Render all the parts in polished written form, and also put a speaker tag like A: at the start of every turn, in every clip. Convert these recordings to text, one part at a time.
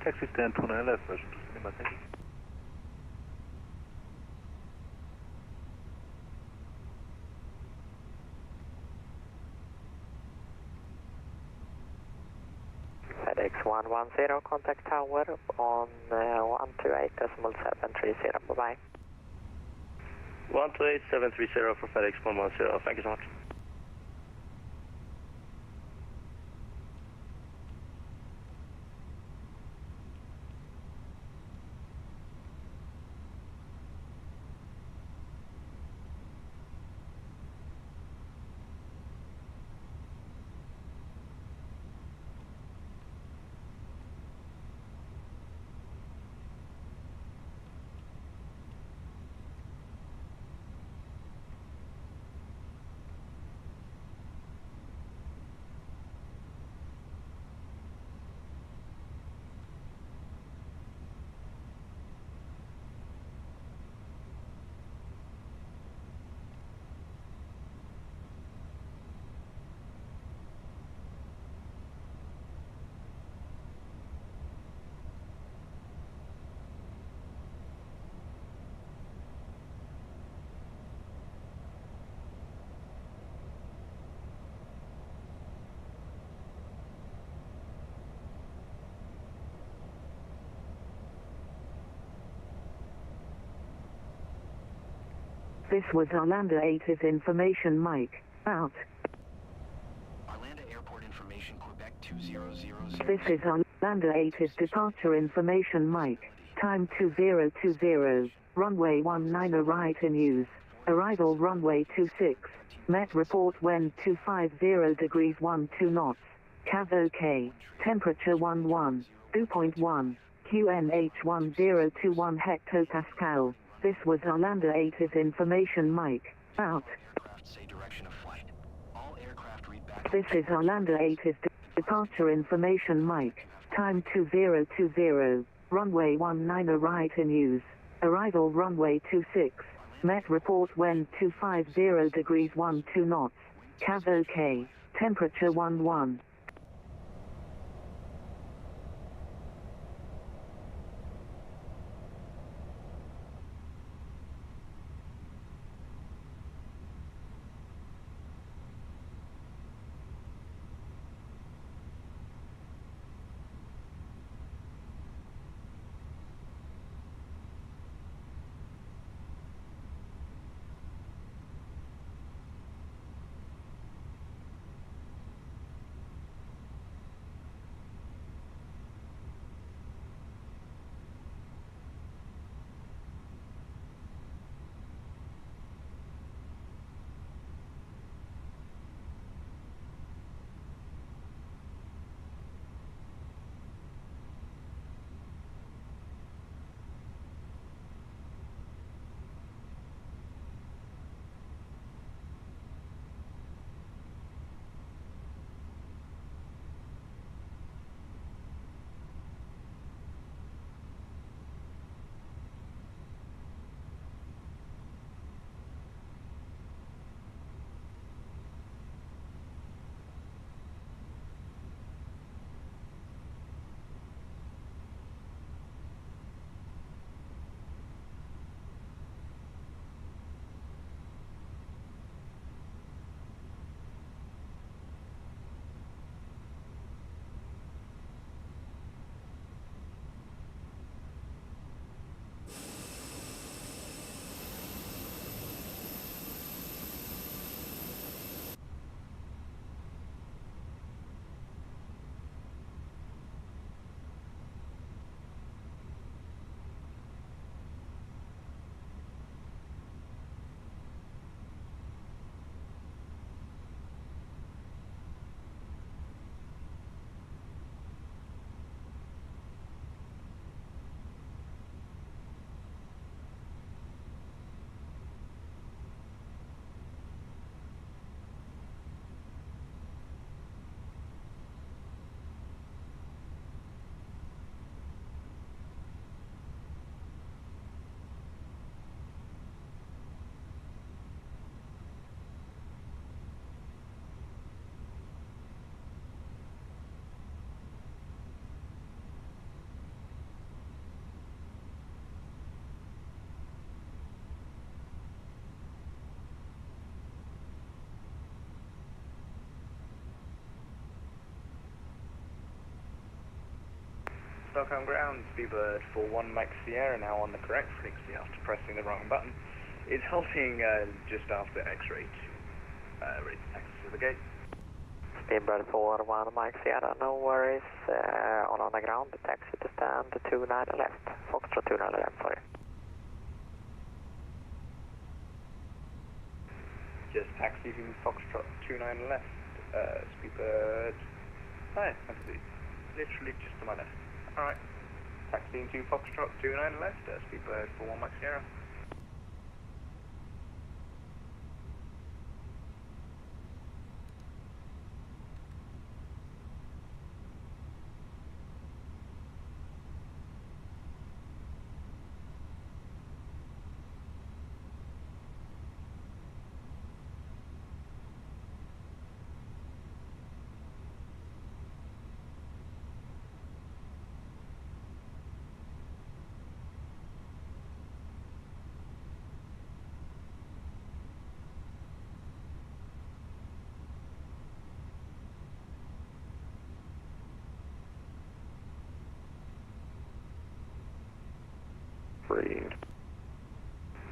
A: Taxi stand 29 left, version 2 thank you.
B: FedEx 110, contact tower on 128.730, bye-bye.
C: 128.730 for FedEx 110, thank you so much.
D: This was Arlanda 8's information mic. Out.
E: Arlanda Airport information, Quebec 2000.
D: This is Arlanda 8's departure information mic. Time 2020. Runway 19 right in use. Arrival runway 26. Met report wind 250 degrees 12 knots. CAV OK. Temperature 11. 2.1. QNH 1021 hectopascal. This was Arlanda 8's information mic. Out.
E: Say direction of flight. All aircraft read back.
D: This is Arlanda 8's departure information mic. Time 2020. Runway 19 right in use. Arrival runway 26. Met report wind 250 degrees 12 knots. CAV OK. Temperature 11.
A: Stockholm ground, Speedbird 41 Mike Sierra now on the correct frequency after pressing the wrong button. It's halting just after X-ray 2. Ready to taxi to the gate.
B: Speedbird 41 Mike Sierra, no worries. On the ground, taxi to stand 29 left. Foxtrot 29 left, sorry.
A: Just taxi to Foxtrot 29 left. Speedbird. Hi, literally just to my left. Alright. Taxiing to Foxtrot 29 left. Speedbird 41 Mike Sierra.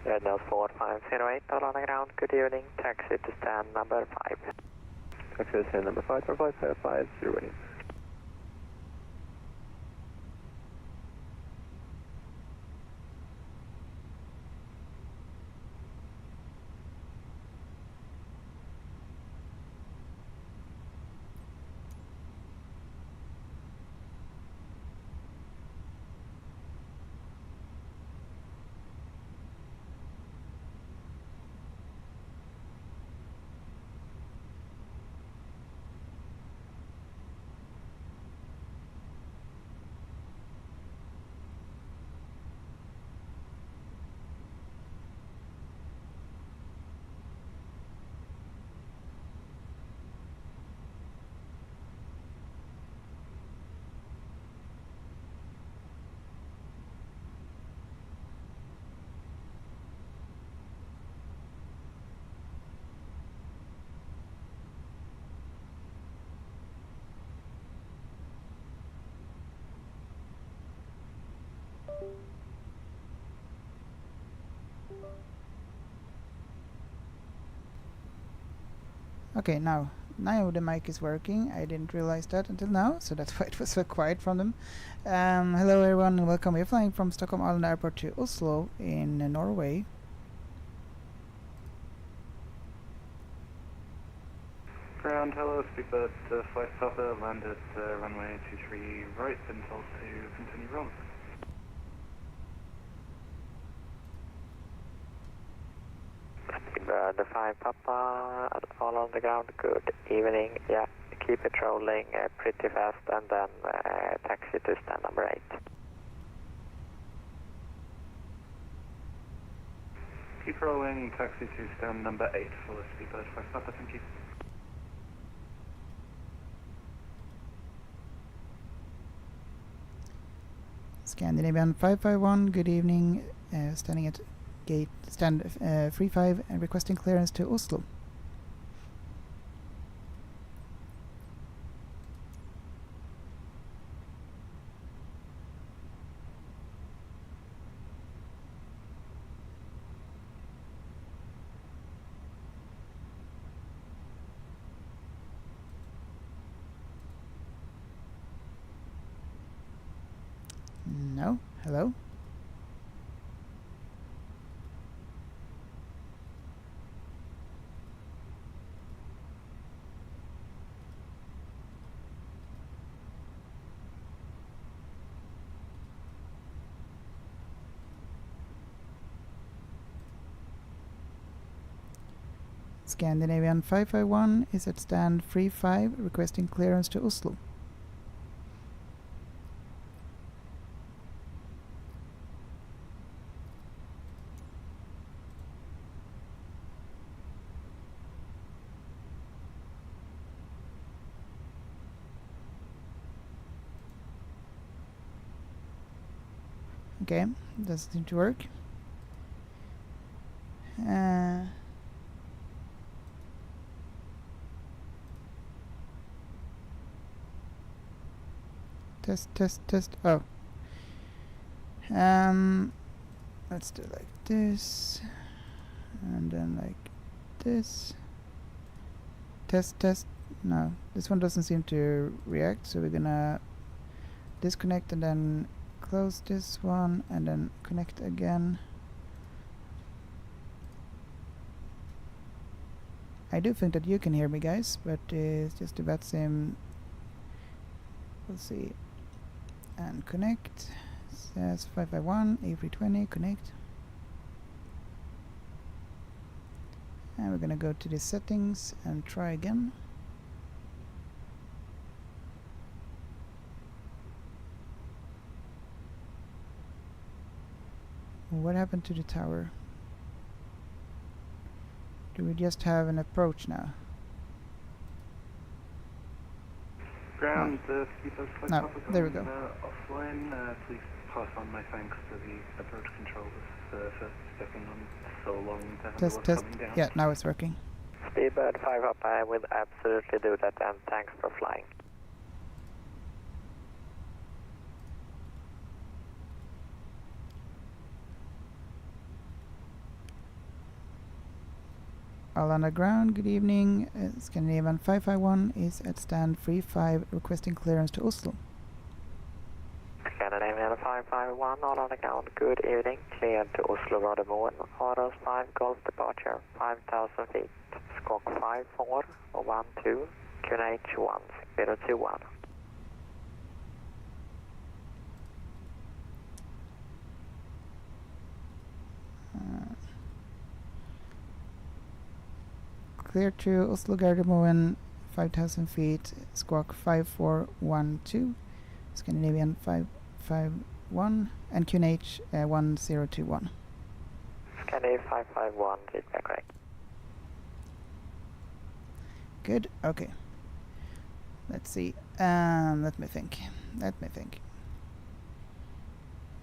B: Red Nose 4508 on the ground, good evening, taxi to stand number 5.
C: Taxi to stand number 5 for 550, you're waiting.
F: Okay, now the mic is working. I didn't realize that until now, so that's why it was so quiet from them. Hello everyone and welcome. We're flying from Stockholm Arlanda Airport to Oslo in Norway.
A: Ground, hello, Speedbird 5 Papa, landed runway 23 right, been told to continue wrong.
B: Speedbird 5 Papa, all on the ground, good evening, yeah, keep it rolling pretty fast and then taxi to stand number 8.
A: Keep rolling, taxi to stand number 8 for Speedbird 5 Papa, thank you.
F: Scandinavian 551, good evening, standing at gate stand 35 and requesting clearance to Oslo. No? Hello? Scandinavian 551 is at stand 35 requesting clearance to Oslo. Okay, doesn't seem to work. Test. Oh, Let's do like this, and then like this. Test. No, this one doesn't seem to react, so we're gonna disconnect and then close this one and then connect again. I do think that you can hear me, guys, but it's just about same. We'll see. And connect. Says 551 A320 connect. And we're gonna go to the settings and try again. What happened to the tower? Do we just have an approach now?
G: Ground,
F: No,
G: no,
F: there we go.
G: Offline, please pass on my thanks to the approach controllers for stepping on so long to handle
F: Test,
G: what's
F: test.
G: coming down.
F: Yeah, now it's working.
B: Speedbird 5 up, I will absolutely do that, and thanks for flying.
F: Arlanda ground, good evening. Scandinavian 551 is at stand 35 requesting clearance to Oslo.
B: Scandinavian 551, Arlanda ground, good evening. Cleared to Oslo Gardermoen, orders 5 Golf departure, 5,000 feet. Squawk 5412, QNH 1021.
F: Clear to Oslo Gardermoen, 5,000 feet, squawk 5412, Scandinavian 551, and QNH 1021.
B: Scandinavian 551, feedback correct.
F: Good, okay. Let's see. Let me think.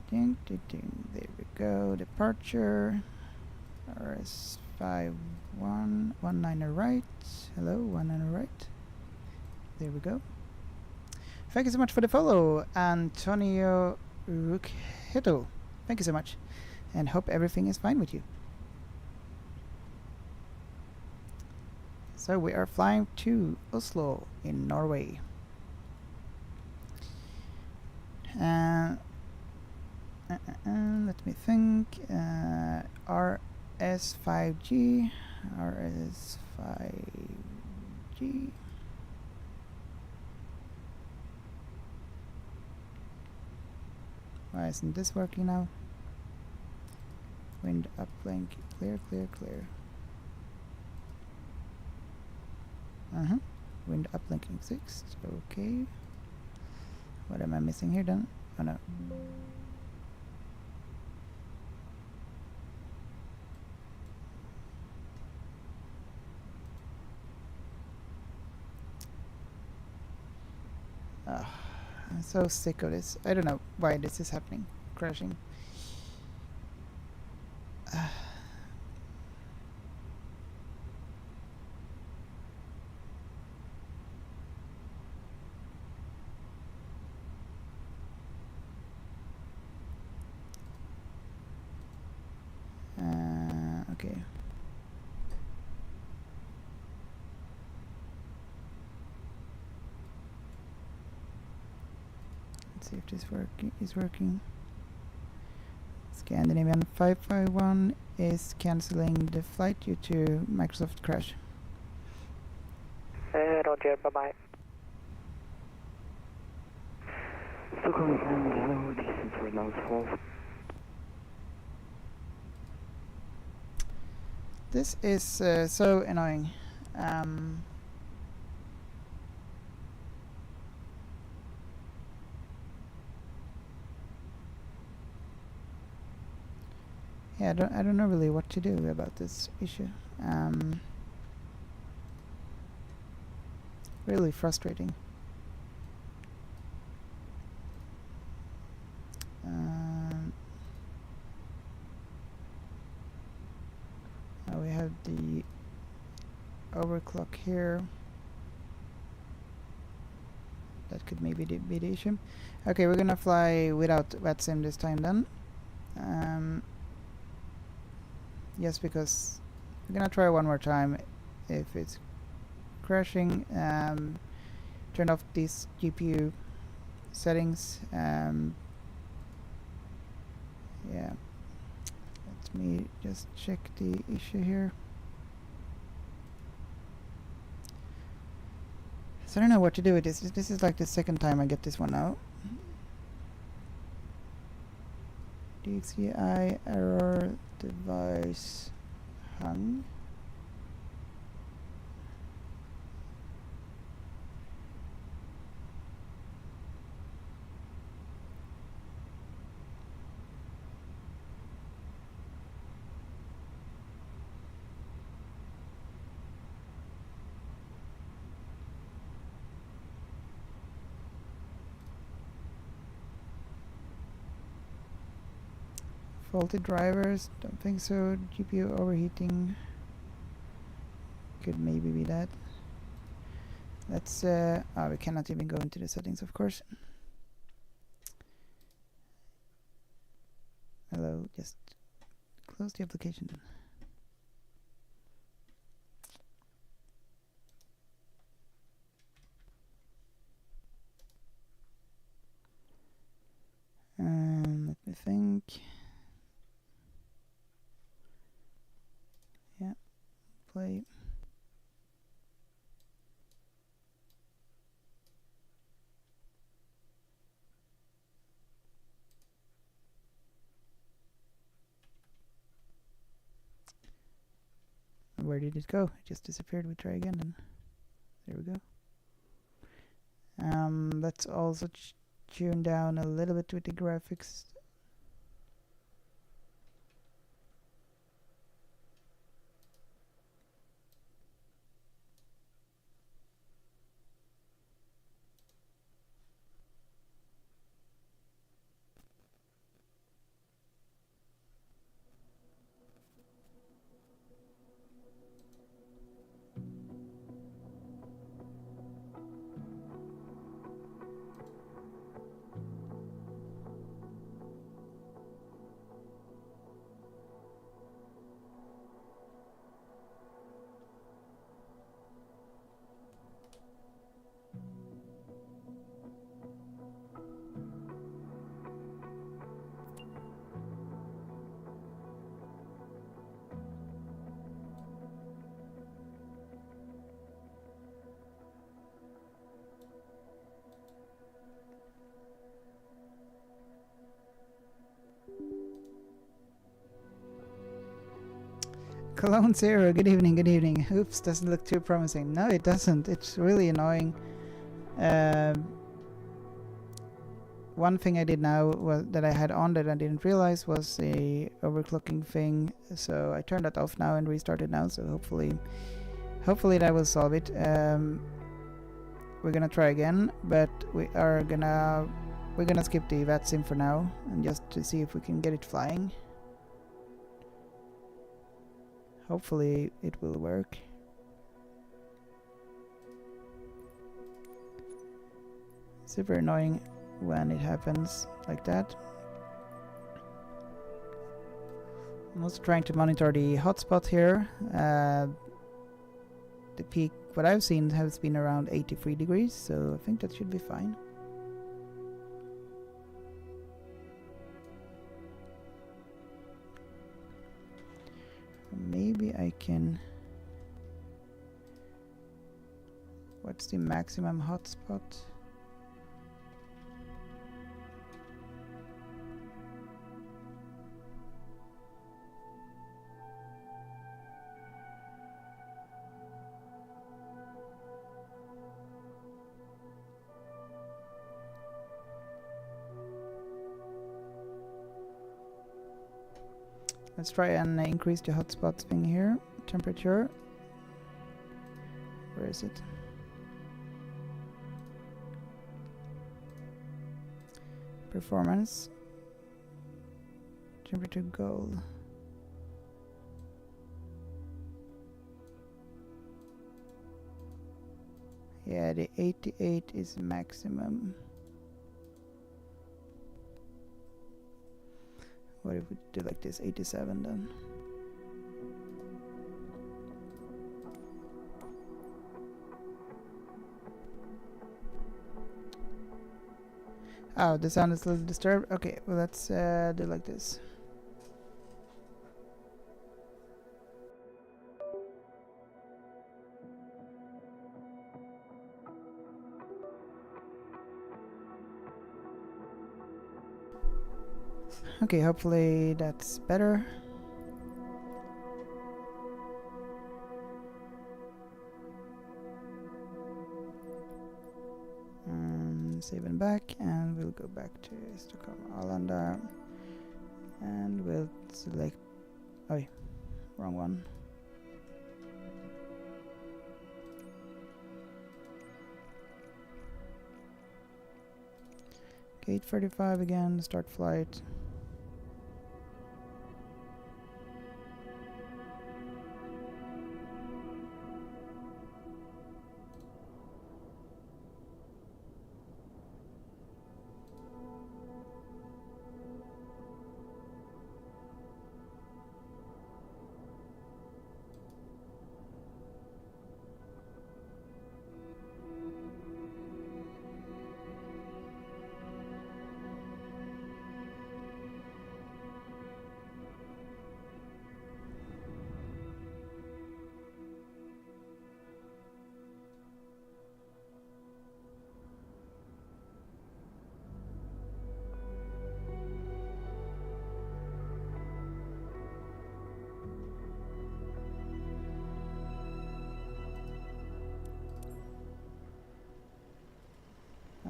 F: Ding, ding, ding. There we go. Departure. RS5119 right. Hello, 19 right. There we go. Thank you so much for the follow, Antonio Ruchetto. Thank you so much, and hope everything is fine with you. So we are flying to Oslo in Norway. Let me think. RS5G. Why isn't this working now? Wind uplink. Clear. Wind uplinking 6. Okay. What am I missing here then? Oh no. I'm so sick of this. I don't know why this is happening. Crashing. Okay. Let's see if this is working. Scandinavian 551 is cancelling the flight due to Microsoft crash.
B: Roger, bye-bye.
C: Stockholm Arlanda, hello, this is Renault 12.
F: This is so annoying. Yeah, I don't know really what to do about this issue. Really frustrating. Now we have the overclock here. that could maybe be the issue. Okay, we're gonna fly without VATSIM this time then. Yes, because we're gonna try one more time. If it's crashing, turn off these GPU settings. Yeah, let me just check the issue here. So I don't know what to do with this. This is like the second time I get this one out. DXCI error, device hung. Faulty drivers, don't think so. GPU overheating, could maybe be that. Let's we cannot even go into the settings, of course. Hello, just close the application. Let me think. Yeah, play. Where did it go? It just disappeared. We try again then. There we go. Let's also tune down a little bit with the graphics. Cologne Zero, good evening, good evening. Oops, doesn't look too promising. No, it doesn't. It's really annoying. One thing I did now was that I had on that I didn't realize was a overclocking thing. So I turned that off now and restarted now. So hopefully that will solve it. We're gonna try again, but we're gonna skip the VATSIM for now and just to see if we can get it flying. Hopefully it will work. Super annoying when it happens like that. I'm also trying to monitor the hotspot here. The peak, what I've seen, has been around 83 degrees, so I think that should be fine. Maybe I can... What's the maximum hotspot? Let's try and increase the hotspot thing here. Temperature. Where is it? Performance. Temperature goal. Yeah, the 88 is maximum. What if we do like this, 87 then? Oh, the sound is a little disturbed. Okay, well let's do like this. Okay, hopefully that's better. Save and back, and we'll go back to Stockholm Arlanda, and we'll select. Oh, wrong one. Gate 35 again. Start flight.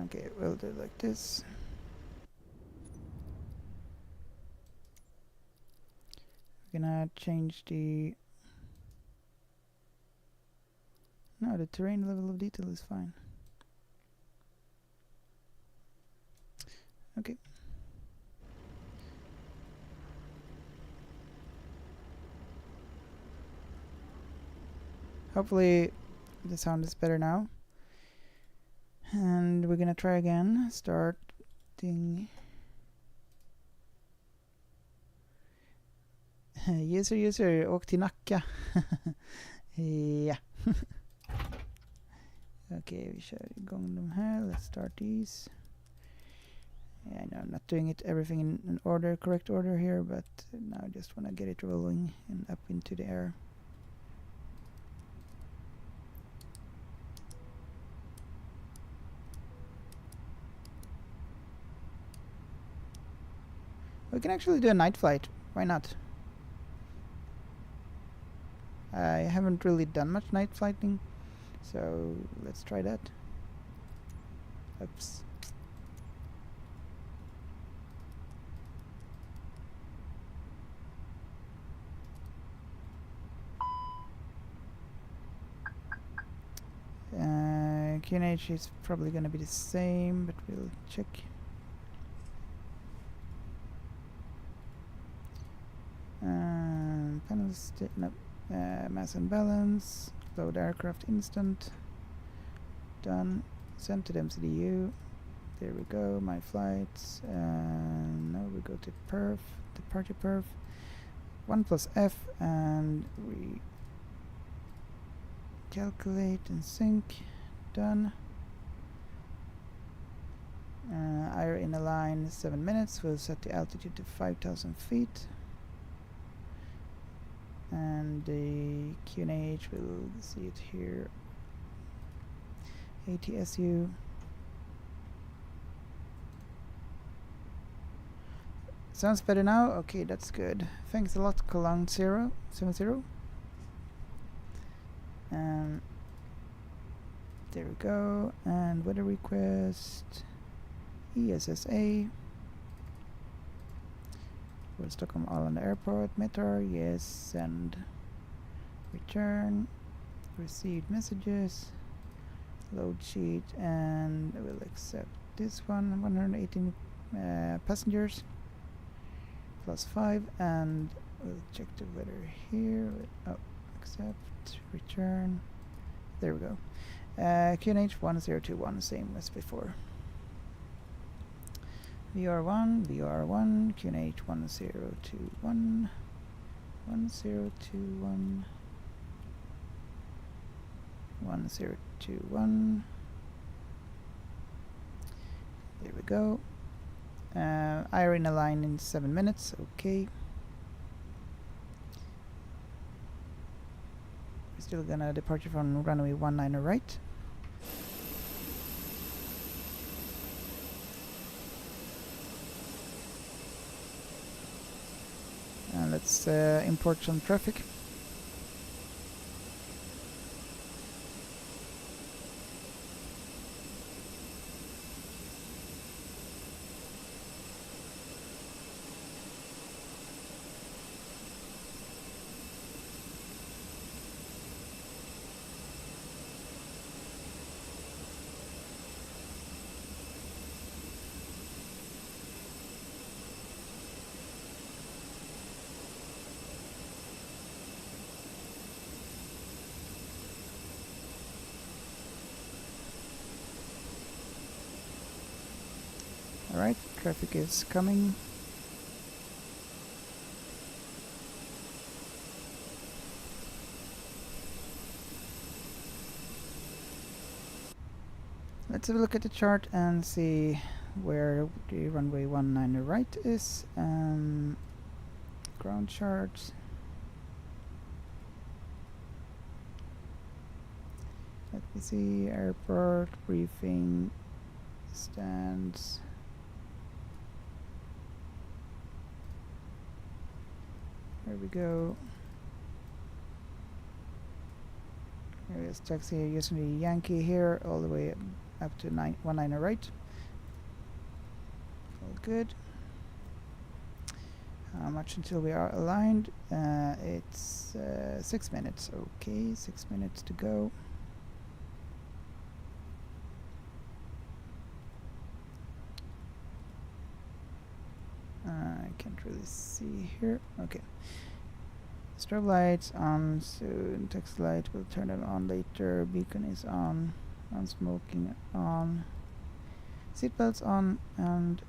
F: Okay, we'll do it like this. We're gonna change the... No, the terrain level of detail is fine. Okay. Hopefully the sound is better now. And we're gonna try again. Starting. user, åk till Nacka. Ja. Okay, vi kör igång de här. Let's start these. Yeah, I know I'm not doing it everything in an order, correct order here, but now I just want to get it rolling and up into the air. We can actually do a night flight. Why not? I haven't really done much night flighting, so let's try that. Oops. QNH is probably going to be the same, but we'll check. Panels, no, mass and balance, load aircraft instant, done, send to the MCDU, there we go, my flights, now we go to perf, departure perf, 1 plus F, and we calculate and sync, done. IR in a line 7 minutes, we'll set the altitude to 5,000 feet. And the QNH, we'll see it here. ATSU. Sounds better now? Okay, that's good. Thanks a lot, Cologne 070. There we go. And weather request. ESSA. For Stockholm Arlanda Airport, METAR, yes, send, return, received messages, load sheet, and we'll accept this one, 118 passengers, plus 5, and we'll check the weather here, oh, accept, return, there we go. QNH 1021, same as before. VR1, VR1, QNH 1021, 1021, 1021. There we go. Iron align in 7 minutes, okay. We're still gonna departure from runway 19 right. And let's import some traffic. Alright, traffic is coming. Let's have a look at the chart and see where the runway 19 right is. Ground chart. Let me see, airport, briefing, stands. Here we go. Here is taxi using the Yankee here, all the way up to 19 right. All good. How much until we are aligned? It's 6 minutes. Okay, 6 minutes to go. I can't really see here. Okay. Strobe lights on soon. Text light, will turn them on later. Beacon is on. Non-smoking on. Seatbelts on and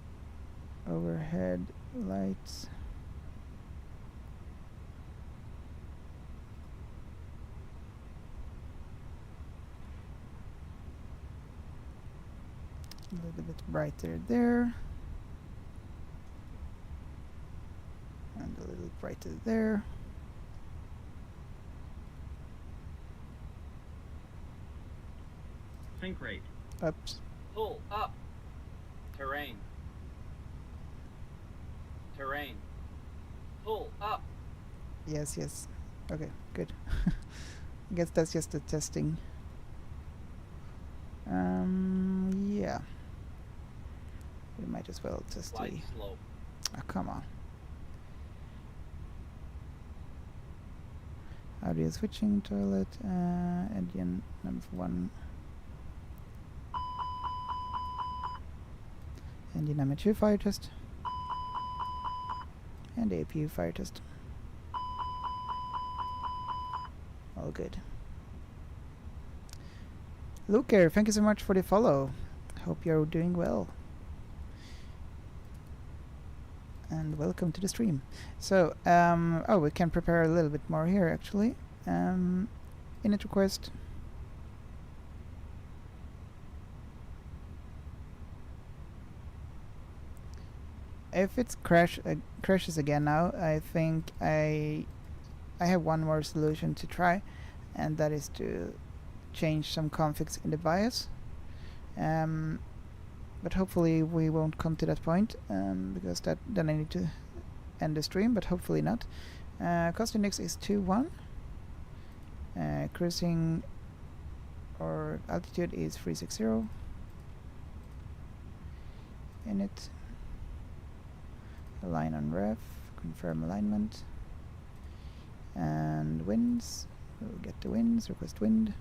F: overhead lights. A little bit brighter there. And a little brighter there.
H: Think rate.
F: Oops.
H: Pull up. Terrain. Terrain. Pull up.
F: Yes, yes. Okay, good. I guess that's just the testing. Yeah. We might as well test the...
H: Slide slope.
F: Oh, come on. Audio switching, toilet, engine number 1. Engine number 2 fire test. And APU fire test. All good. Luker, thank you so much for the follow. Hope you're doing well. And welcome to the stream. So, oh, we can prepare a little bit more here actually. Init request. If it's crashes again now, I think I have one more solution to try, and that is to change some configs in the BIOS. But hopefully we won't come to that point, because then I need to end the stream, but hopefully not. Cost index is 2.1. Cruising or altitude is 360. Init. Align on ref. Confirm alignment. And winds. We'll get the winds. Request wind.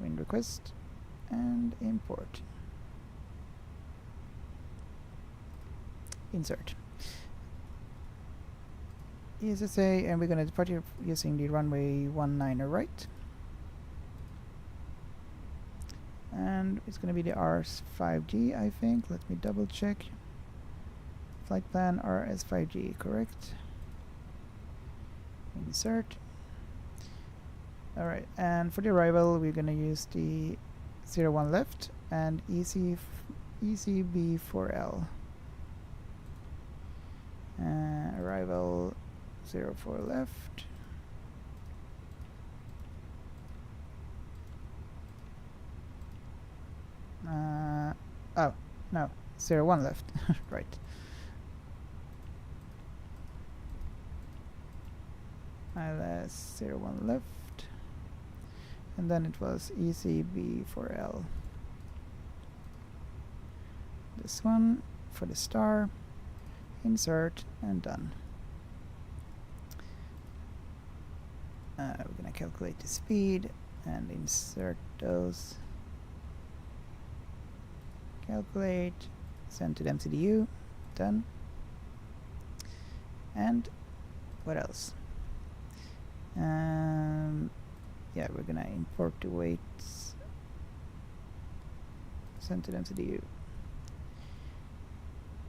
F: Wind request and import. Insert. ESSA, and we're gonna depart here using the runway 19 right. And it's gonna be the RS5G, I think. Let me double check. Flight plan RS5G, correct? Insert. Alright, and for the arrival we're gonna use the 01 left and ECB4L. Arrival 04 left. Oh, no, 01 left, right. ILS 01 left. And then it was ECB4L. This one for the star. Insert and done. We're gonna calculate the speed and insert those. Calculate, send to the MCDU, done. And what else? Yeah, we're gonna import the weights, send to the MCDU.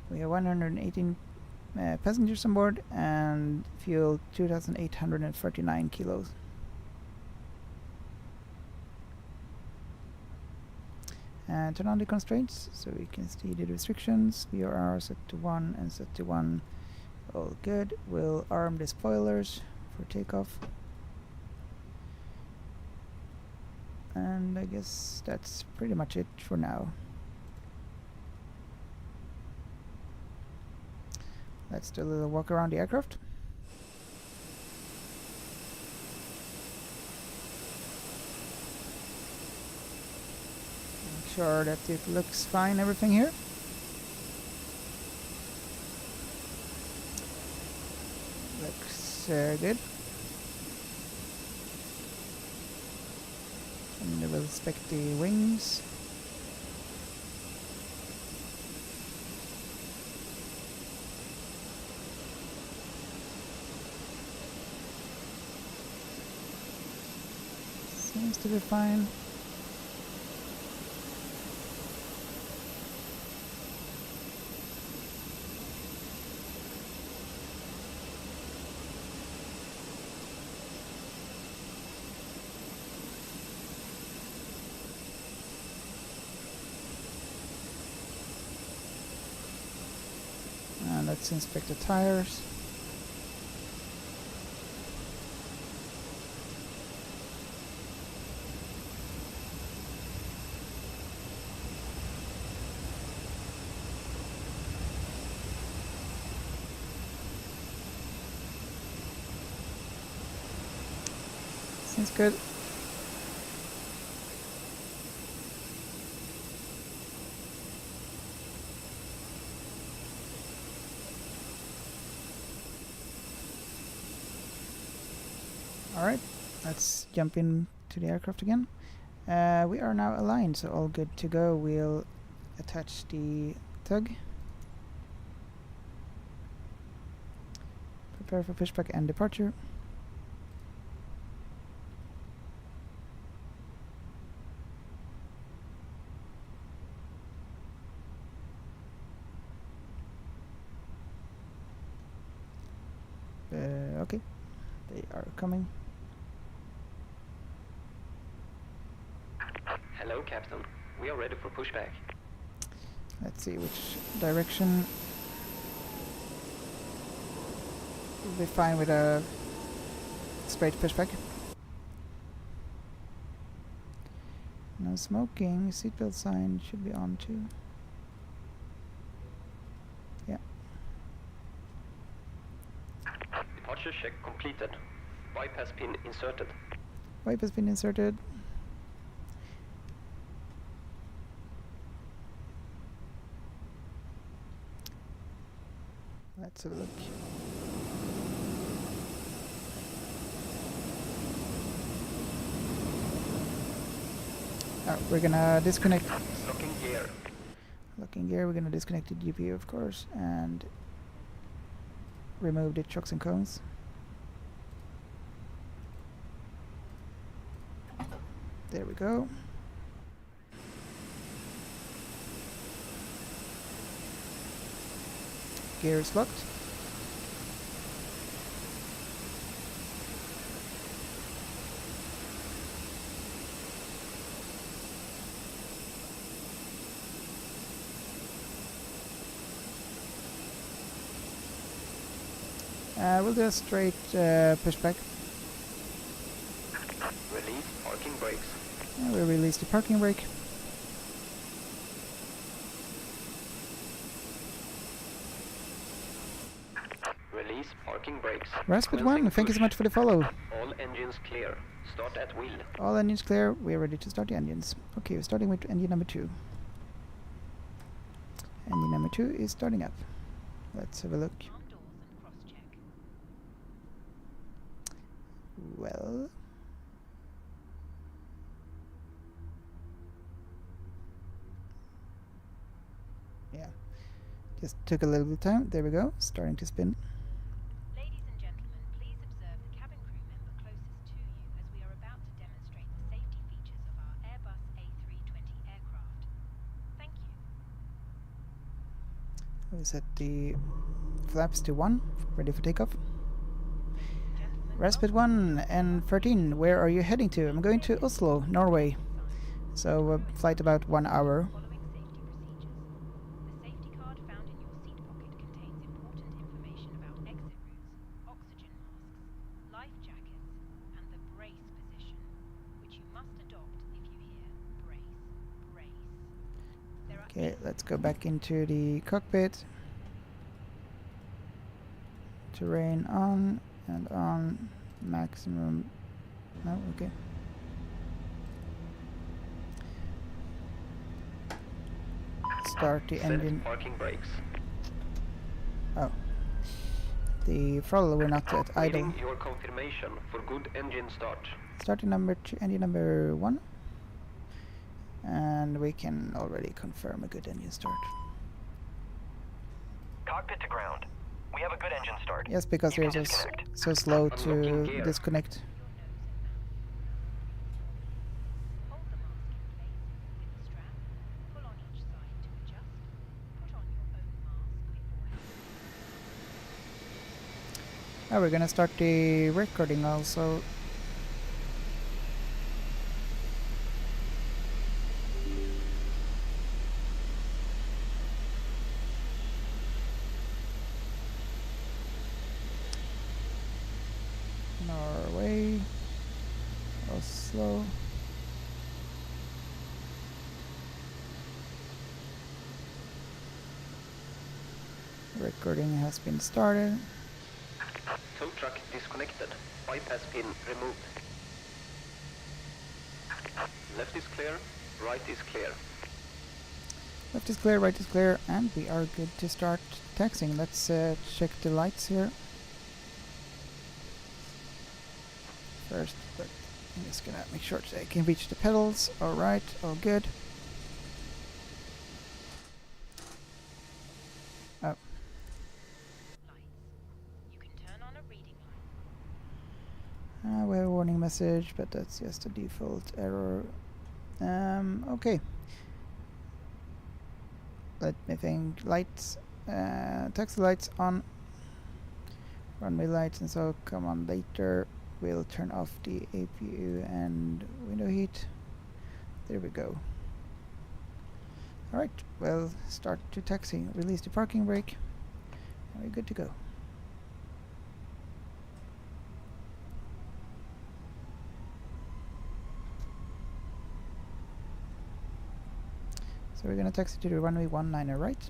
F: We have 118 passengers on board and fuel 2,839 kilos. And turn on the constraints so we can see the restrictions. VOR set to 1 and set to 1. All good. We'll arm the spoilers for takeoff. And I guess that's pretty much it for now. Let's do a little walk around the aircraft. Make sure that it looks fine, everything here. Looks good. And we'll inspect the wings. Seems to be fine. And let's inspect the tires. Seems good. Alright, let's jump in to the aircraft again. We are now aligned, so all good to go. We'll attach the tug. Prepare for pushback and departure. Okay, they are coming.
C: Hello, Captain. We are ready for pushback.
F: Let's see which direction. We'll be fine with a straight pushback. No smoking. Seatbelt sign should be on too. Yeah.
C: Departure check completed. Wipe has been inserted.
F: Wipe has been inserted. Let's have a look. Oh, we're gonna disconnect.
C: Locking gear.
F: Locking gear. We're gonna disconnect the GPU, of course, and remove the chocks and cones. There we go. Gear is locked. We'll do a straight pushback.
C: Release parking brakes.
F: We'll release the parking brake.
C: Release parking brakes.
F: Raspberry 1, thank you so much for the follow.
C: All engines clear. Start at wheel.
F: All engines clear, we're ready to start the engines. Okay, we're starting with engine number 2. Engine number 2 is starting up. Let's have a look. Well... yeah, just took a little bit of time. There we go, starting to spin.
I: Ladies and gentlemen, please observe the cabin crew member closest to you as we are about to demonstrate the safety features of our Airbus A320 aircraft. Thank you.
F: We'll set the flaps to 1, ready for takeoff. Raspberry 1 and 13, where are you heading to? I'm going to Oslo, Norway. So flight about 1 hour.
I: The safety card found in your seat pocket contains important information about exit routes, oxygen masks, life jackets, and the brace position, which you must adopt if you hear brace, brace.
F: Okay, let's go back into the cockpit. Terrain on and on. Maximum. No, okay. Start the engine.
C: Parking brakes.
F: Oh. The throttle we're not at idle.
C: Waiting your confirmation for good engine start.
F: Starting number 2, engine number 1. And we can already confirm a good engine start.
E: Cockpit to ground. We have a good engine start.
F: Yes, because
E: You
F: we're
E: can
F: just
E: disconnect.
F: so slow to
C: Unlocking gear.
F: disconnect.
I: Hold the mask in place with the strap. Pull on each side to adjust. Put on your own mask beforehand.
F: Now we're gonna start the recording also. Norway, Oslo. Recording has been started.
C: Tow truck disconnected. Bypass pin removed. Left is clear. Right is clear.
F: Left is clear, right is clear, and we are good to start taxiing. Let's check the lights here. First, but I'm just gonna make sure that I can reach the pedals. Alright, all good. Oh.
I: Lights. You can turn on a reading light.
F: We have a warning message, but that's just a default error. Okay. Let me think. Lights. Taxi lights on. Runway lights and so come on later. We'll turn off the APU and window heat. There we go. Alright, well, start to taxi. Release the parking brake. And we're good to go. So we're gonna taxi to the runway 19 right.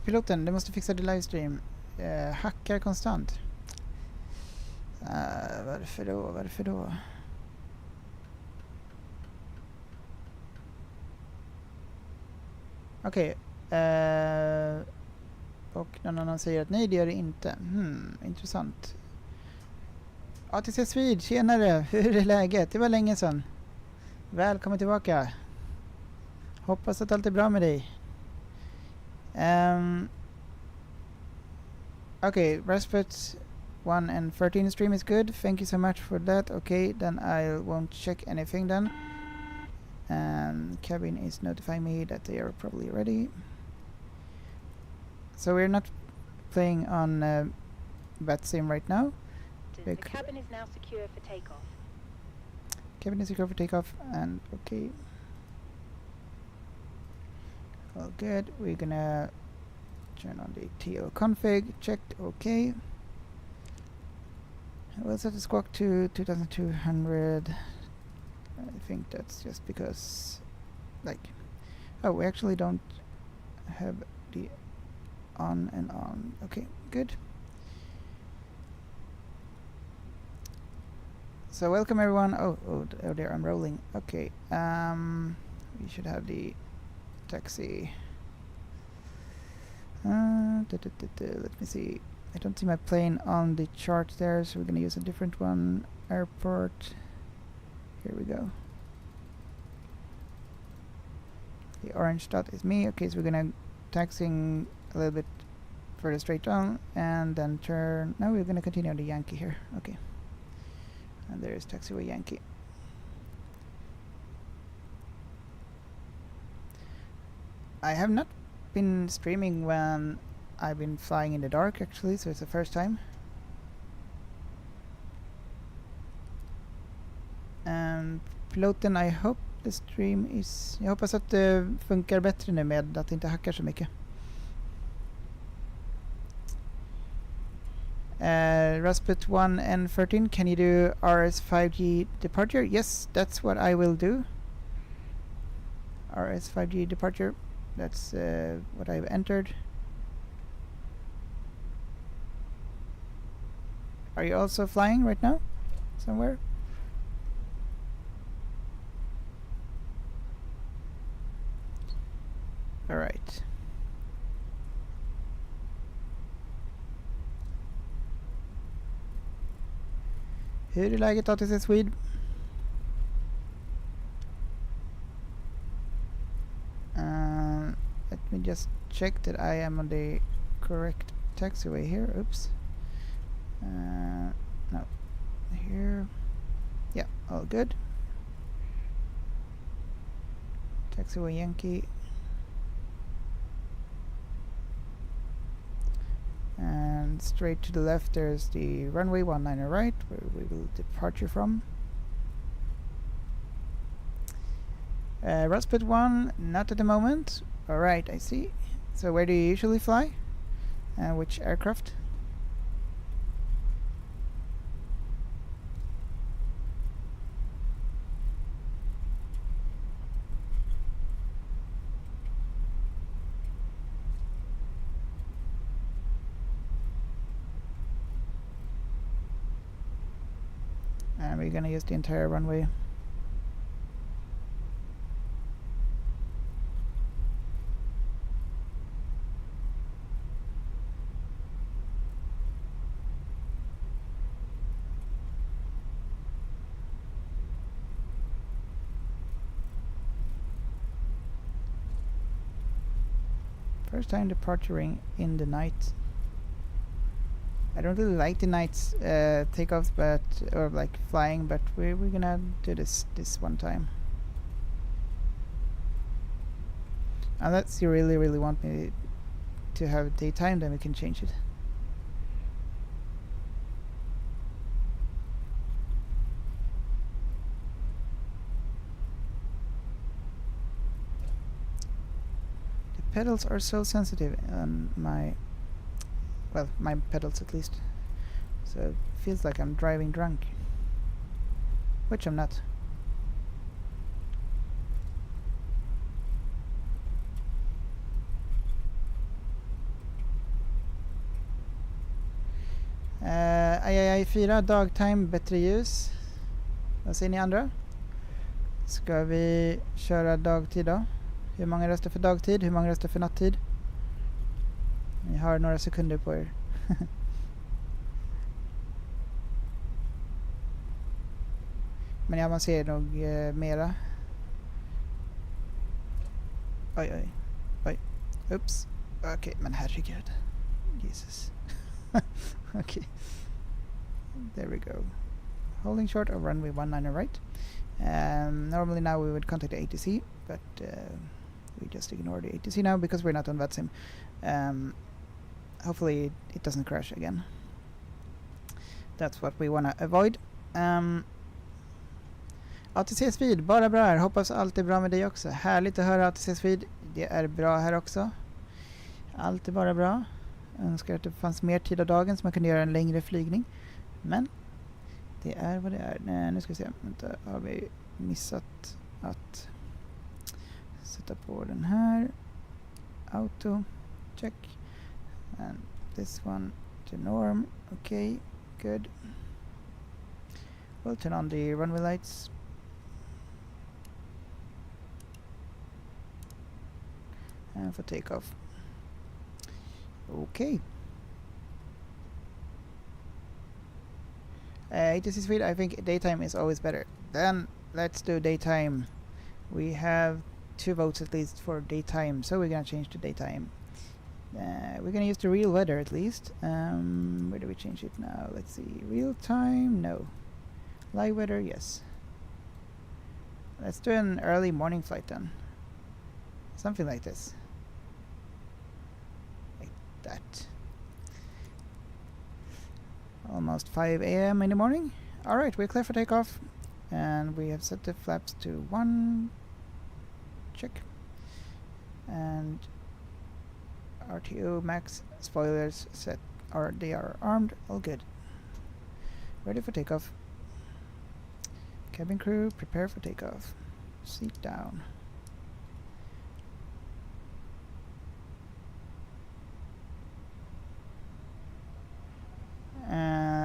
F: Piloten, du måste fixa din livestream. Hackar konstant. Varför då? Varför då? Okej. Och någon annan säger att nej, det gör det inte. Intressant. ATC Swede, tjenare! Hur är läget? Det var länge sedan. Välkommen tillbaka. Hoppas att allt är bra med dig. Okay, Respite 1 and 13 stream is good. Thank you so much for that. Okay, then I won't check anything then. Cabin is notifying me that they are probably ready. So we're not playing on BatSim right now.
I: The cabin is now secure for takeoff.
F: Cabin is secure for takeoff, and okay. All good. We're gonna turn on the TL config. Checked. Okay. We'll set the squawk to 2200. I think that's just because, like, oh, we actually don't have the on and on. Okay, good. So welcome everyone. Oh there, I'm rolling. Okay, we should have the taxi. Let me see. I don't see my plane on the chart there, so we're gonna use a different one. Airport. Here we go. The orange dot is me. Okay, so we're gonna taxiing a little bit further straight down and then turn. Now we're gonna continue on the Yankee here. Okay. And there's taxiway Yankee. I have not been streaming when I've been flying in the dark actually, so it's the first time. And piloten, I hope the stream is... Jag hoppas att det funkar bättre nu med att det inte hackar så mycket. Respite 1 and 13, can you do RS5G departure? Yes, that's what I will do. RS5G departure, that's what I've entered. Are you also flying right now? Somewhere? Alright. Hur är läget ATC Swede? Let me just check that I am on the correct taxiway here. Oops. No. Here. Yeah, all good. Taxiway Yankee. And straight to the left there's the runway 19 right, where we will departure from. Respite 1, not at the moment. Alright, I see. So where do you usually fly? Which aircraft? And we're gonna use the entire runway. First time departuring in the night. I don't really like the night takeoffs, but or like flying, but we're gonna do this one time. Unless you really want me to have daytime, then we can change it. The pedals are so sensitive on my... well, my pedals at least. So it feels like I'm driving drunk. Which I'm not. Ai 4 dagtime, bättre ljus. Vad säger ni andra? Ska vi köra dagtid då? Hur många röstar för dagtid? Hur många röstar för nattid? Ni har några sekunder på er. Men ja, man ser nog mera. Oj. Oops. Okej, men herregud. Jesus. Okay. There we go. Holding short of runway 19 right. Normally now we would contact the ATC, but we just ignore the ATC now because we're not on VATSIM. Hopefully it doesn't crash again. That's what we want to avoid. ATC Speed, bara bra här. Hoppas allt är bra med dig också. Härligt att höra ATC Speed. Det är bra här också. Allt är bara bra. Önskar att det fanns mer tid av dagen så man kunde göra en längre flygning. Men det är vad det är. Nej, nu ska vi se. Vänta, har vi missat att sätta på den här. Auto. Check. And this one to norm. Okay, good. We'll turn on the runway lights. And for takeoff. Okay. ATC speed, I think daytime is always better. Then let's do daytime. We have 2 votes at least for daytime, so we're gonna change to daytime. We're gonna use the real weather at least. Where do we change it now? Let's see. Real time? No. Live weather? Yes. Let's do an early morning flight then. Something like this. Like that. Almost 5 a.m. in the morning. Alright, we're clear for takeoff. And we have set the flaps to 1. Check. And RTO max spoilers set, or they are armed. All good. Ready for takeoff. Cabin crew, prepare for takeoff. Seat down.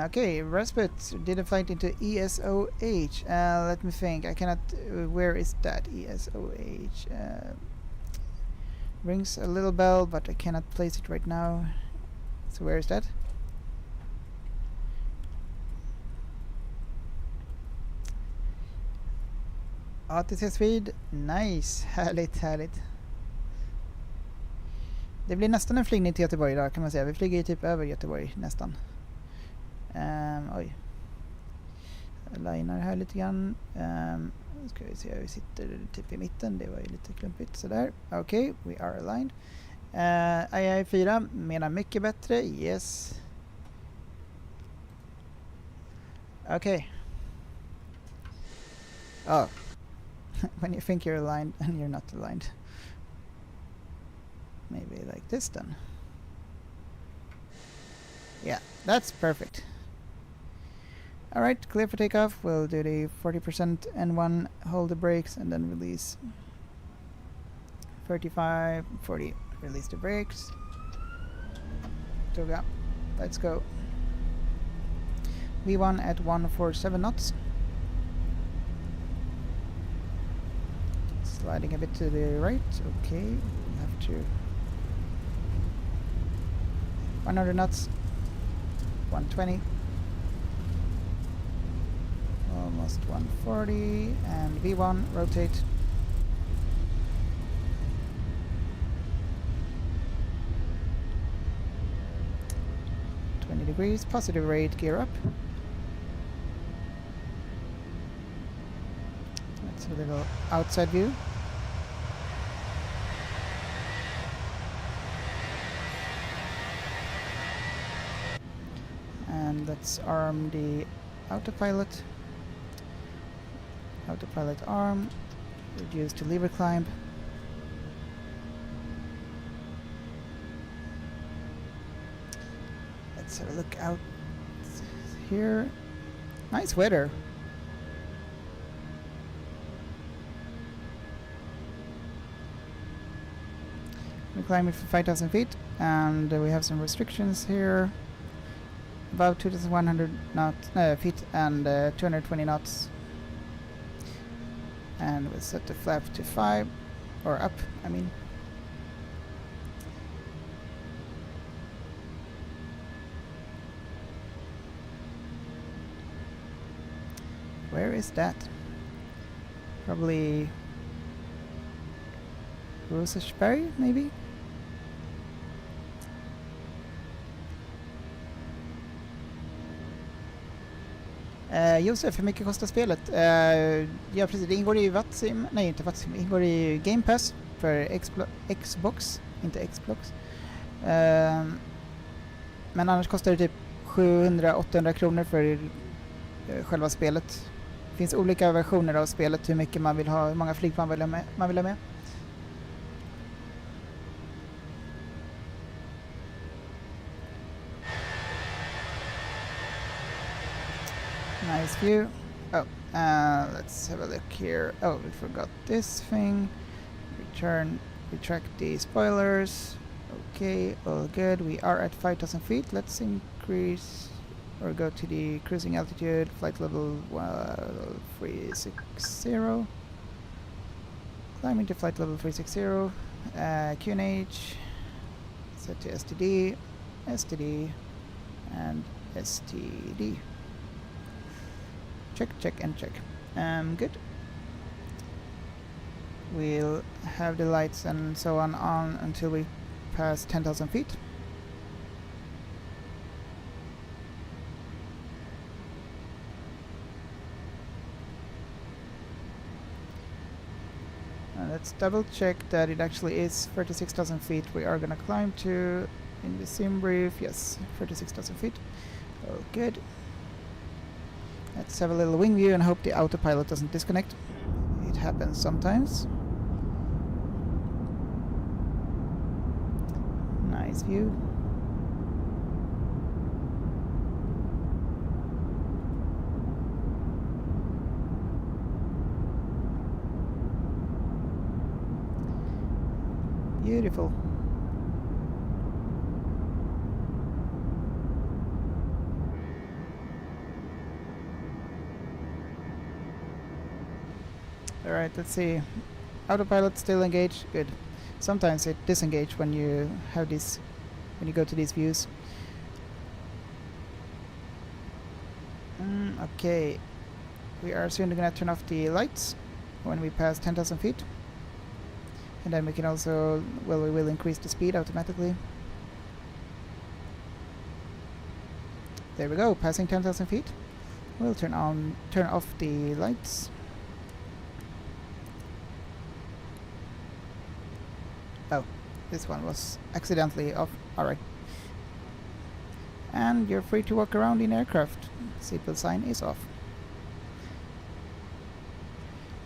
F: Okay, Respite did a flight into ESOH. Let me think. I cannot. Where is that? ESOH. Rings a little bell, but I cannot place it right now. So where is that? ATC speed. Nice. Härligt. Det blir nästan en flygning till Göteborg idag kan man säga. Vi flyger ju typ över Göteborg nästan. Oj. Jag linar här lite grann. Ska vi se, vi sitter typ i mitten. Det var ju lite klumpigt sådär. Okej, we are aligned. AI4 menar mycket bättre. Yes. Okej. Oh. When you think you're aligned and you're not aligned. Maybe like this then. Yeah, that's perfect. Alright, clear for takeoff. We'll do the 40% N1, hold the brakes and then release. 35, 40, release the brakes. Toga, let's go. V1 at 147 knots. Sliding a bit to the right, okay, we'll have to 100 knots, 120, almost 140, and V1, rotate. Degrees, positive rate, gear up. That's a little outside view. And let's arm the autopilot. Autopilot arm, reduce to lever climb. Let's have a look out here. Nice weather. We climb it for 5,000 feet, and we have some restrictions here. About 2,100 feet and 220 knots. And we'll set the flap to 5. Or up, I mean. Where is that? Probably Rosersberg, maybe? Josef, hur mycket kostar spelet? Ja precis, det ingår i Vatsim, nej inte Vatsim, det ingår i Game Pass för Xbox, inte Xbox. Men annars kostar det typ 700-800 kronor för själva spelet. Det finns olika versioner av spelet, hur mycket man vill ha, hur många flygplan man vill ha med. Nice view. Oh, let's have a look here. Oh, we forgot this thing. Retract the spoilers. Okay, all good. We are at 5,000 feet. Let's increase or go to the cruising altitude, flight level 360. Climbing to flight level 360. QNH. Set to STD, STD, and STD. Check, check, and check. Good. We'll have the lights and so on until we pass 10,000 feet. Let's double check that it actually is 36,000 feet we are gonna climb to in the sim brief. Yes, 36,000 feet. Oh, good. Let's have a little wing view and hope the autopilot doesn't disconnect. It happens sometimes. Nice view. Beautiful. Alright, let's see. Autopilot still engaged. Good. Sometimes it disengages when you have this, when you go to these views. Okay. We are soon gonna turn off the lights when we pass 10,000 feet. And then we can also, well, we will increase the speed automatically. There we go, passing 10,000 feet. We'll turn off the lights. Oh, this one was accidentally off. Alright. And you're free to walk around in aircraft. Seatbelt sign is off.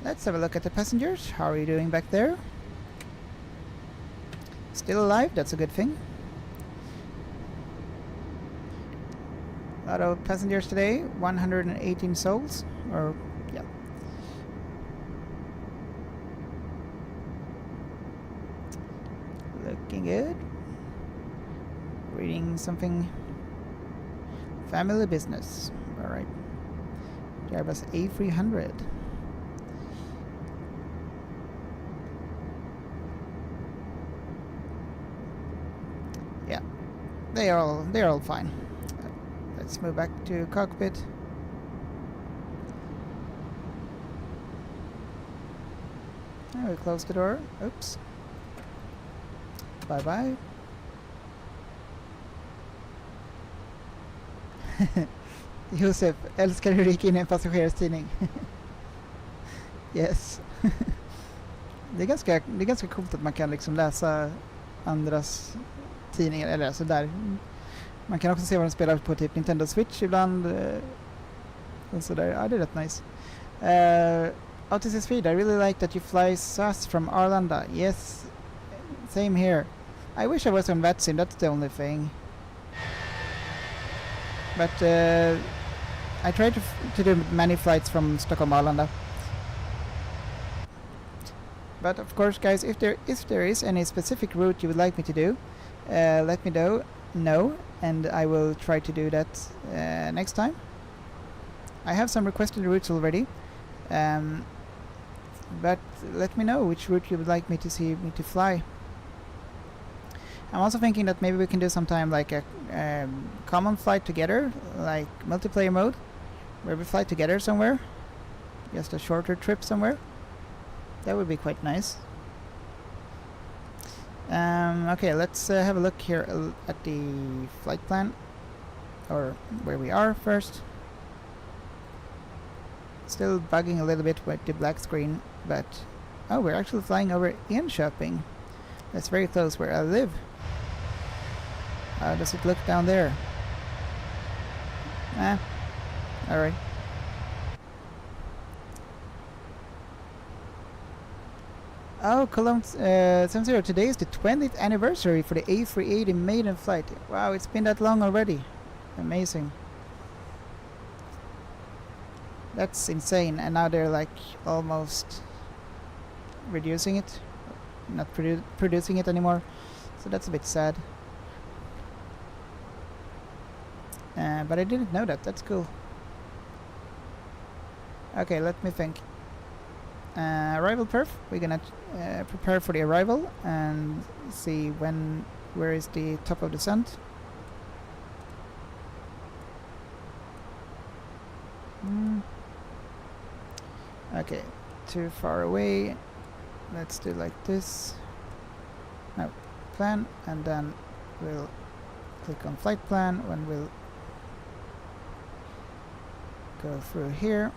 F: Let's have a look at the passengers. How are you doing back there? Still alive, that's a good thing. A lot of passengers today, 118 souls, or yeah. Looking good. Reading something. Family business, alright. Airbus A320. They're all fine. Let's move back to cockpit. And we close the door. Oops. Bye bye. Josef, älskar hur du gick in i en passagerarstidning. Yes. Det är ganska coolt att man kan liksom läsa andras tidningar eller så där. Man kan också se vad de spelar på typ Nintendo Switch ibland och så där. Ja, det är rätt nice. Otis Speed, I really like that you fly SAS from Arlanda. Yes, same here. I wish I was on Vatsim, that's the only thing. But I try to do many flights from Stockholm Arlanda. But of course, guys, if there is any specific route you would like me to do, let me know, and I will try to do that next time. I have some requested routes already. but let me know which route you would like me to see me to fly. I'm also thinking that maybe we can do sometime like a common flight together, like multiplayer mode, where we fly together somewhere, just a shorter trip somewhere. That would be quite nice. Okay, let's have a look here at the flight plan, or where we are first. Still bugging a little bit with the black screen, but oh, we're actually flying over Enköping. That's very close where I live. How does it look down there? Alright. Oh, Cologne 70, today is the 20th anniversary for the A380 maiden flight. Wow, it's been that long already. Amazing. That's insane, and now they're like almost reducing it, not producing it anymore, so that's a bit sad. But I didn't know that. That's cool. Okay, let me think. Arrival perf. We're gonna prepare for the arrival and see where is the top of descent. Okay, too far away. Let's do like this. No, plan, and then we'll click on flight plan when we'll go through here.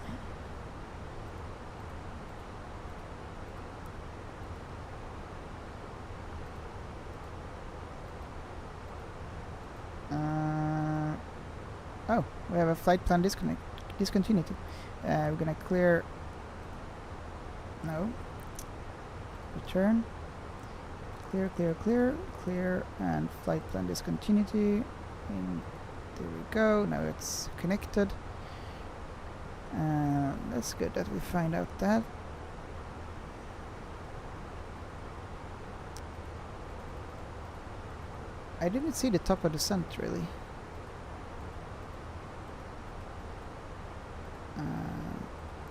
F: Oh, we have a flight plan discontinuity. We're gonna clear. No. Return. Clear, and flight plan discontinuity. And there we go. Now it's connected. That's good that we find out that. I didn't see the top of the descent really.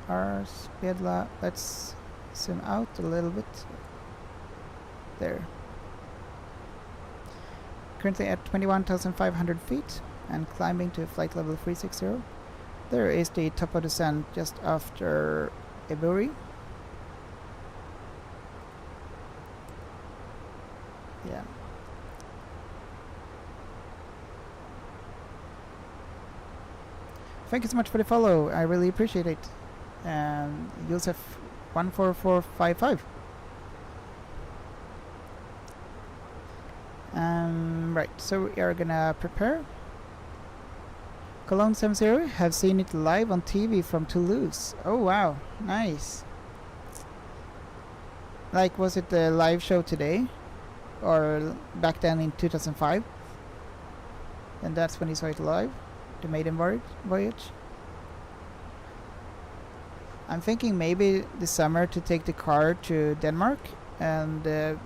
F: Ars, Bedla, let's zoom out a little bit. There. Currently at 21,500 feet and climbing to flight level 360. There is the top of descent just after Eburi. Yeah. Thank you so much for the follow. I really appreciate it. Joseph 14455. Right, so we are gonna prepare. Cologne 70, have seen it live on TV from Toulouse. Oh wow, nice. Like, was it the live show today? Or back then in 2005? And that's when you saw it live? The maiden voyage? I'm thinking maybe this summer to take the car to Denmark and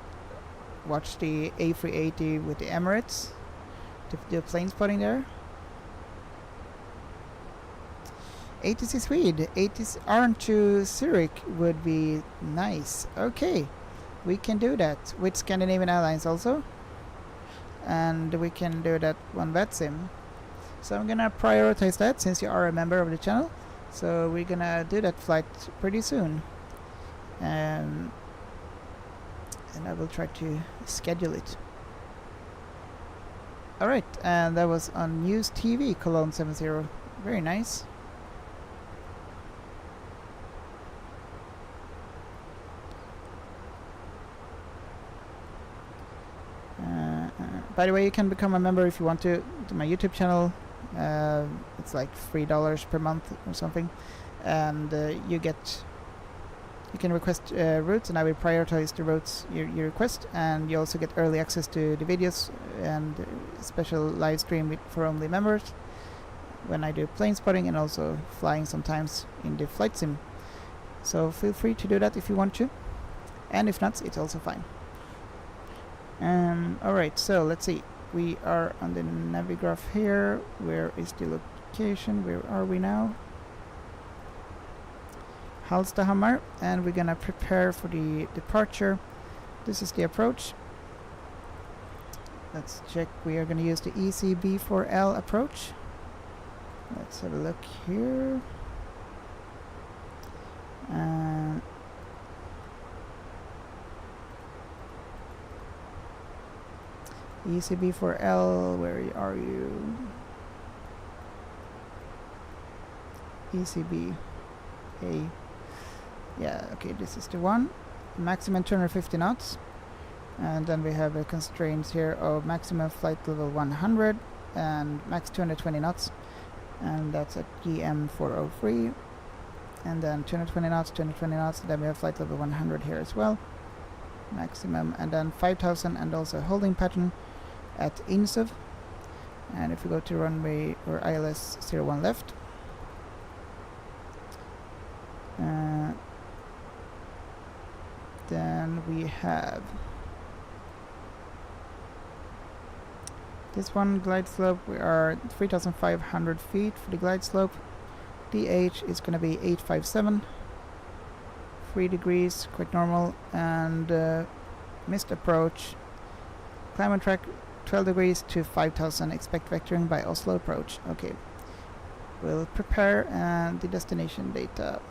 F: watch the A380 with the Emirates, to do plane spotting there. 80 Swede, 80 Arn to Zurich would be nice. Okay, we can do that with Scandinavian Airlines also, and we can do that on VetSim. So I'm gonna prioritize that since you are a member of the channel. So we're gonna do that flight pretty soon, and I will try to schedule it. Alright, and that was on News TV, Cologne 70. Very nice. By the way, you can become a member if you want to my YouTube channel. It's like $3 per month or something, and you can request routes, and I will prioritize the routes you request, and you also get early access to the videos and special live stream for only members when I do plane spotting and also flying sometimes in the flight sim. So feel free to do that if you want to, and if not, it's also fine. Alright, so let's see. We are on the Navigraph here. Where is the location? Where are we now? Hallstahammar, and we're gonna prepare for the departure. This is the approach. Let's check. We are gonna use the ECB4L approach. Let's have a look here. ECB4L, where are you? ECB A. Yeah, okay, this is the one. Maximum 250 knots. And then we have the constraints here of maximum flight level 100 and max 220 knots. And that's at GM403. And then 220 knots, 220 knots. Then we have flight level 100 here as well. Maximum. And then 5,000 and also holding pattern at INSUV. And if we go to runway or ILS 01 left. Then we have this one glide slope. We are 3,500 feet for the glide slope. DH is going to be 857. 3 degrees, quite normal. And missed approach. Climb on track 12 degrees to 5,000. Expect vectoring by Oslo approach. Okay. We'll prepare the destination data.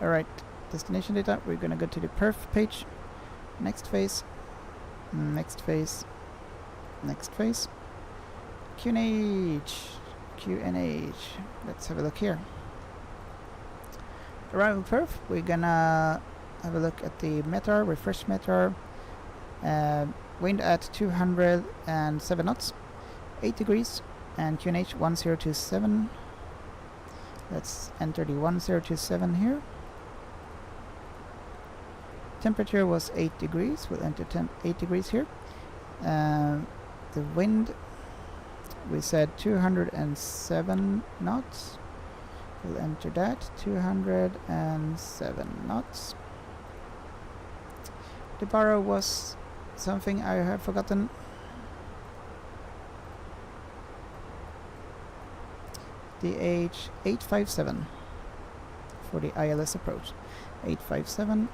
F: Alright, destination data. We're gonna go to the perf page. Next phase. Next phase. Next phase. QNH. QNH. Let's have a look here. Arrival perf. We're gonna have a look at the METAR, refresh METAR. Wind at 207 knots. 8 degrees. And QNH 1027. Let's enter the 1027 here. Temperature was 8 degrees. We'll enter 8 degrees here. The wind, we said 207 knots. We'll enter that. 207 knots. The borough was something I have forgotten. DH 857 for the ILS approach. 857.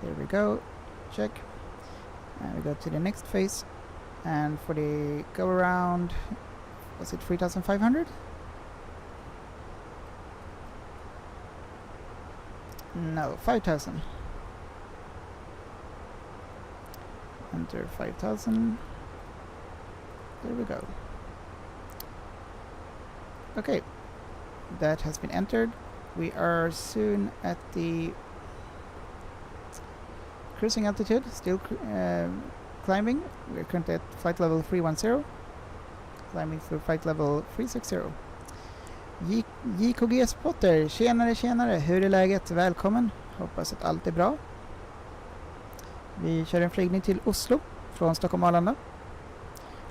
F: There we go. Check. And we go to the next phase. And for the go around, was it 3,500? No, 5,000. Enter 5,000. There we go. Okay, that has been entered. We are soon at the cruising altitude, still climbing. We're currently at flight level 310, climbing through flight level 360. JKG Spotter, tjenare, tjenare, hur är läget? Välkommen, hoppas att allt är bra. Vi kör en flygning till Oslo från Stockholm Arlanda.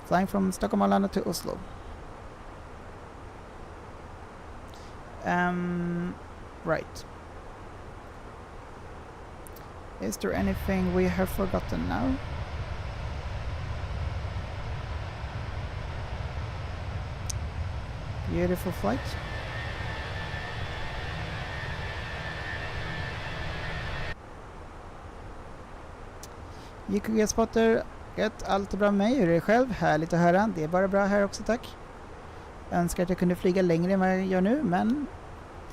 F: Flying from Stockholm Arlanda to Oslo. Right. Is there anything we have forgotten now? Beautiful flight. JKG Spotter, allt är bra med mig. Hur är det själv? Härligt att höra. Det är bara bra här också, tack. Jag önskar att jag kunde flyga längre än vad jag gör nu, men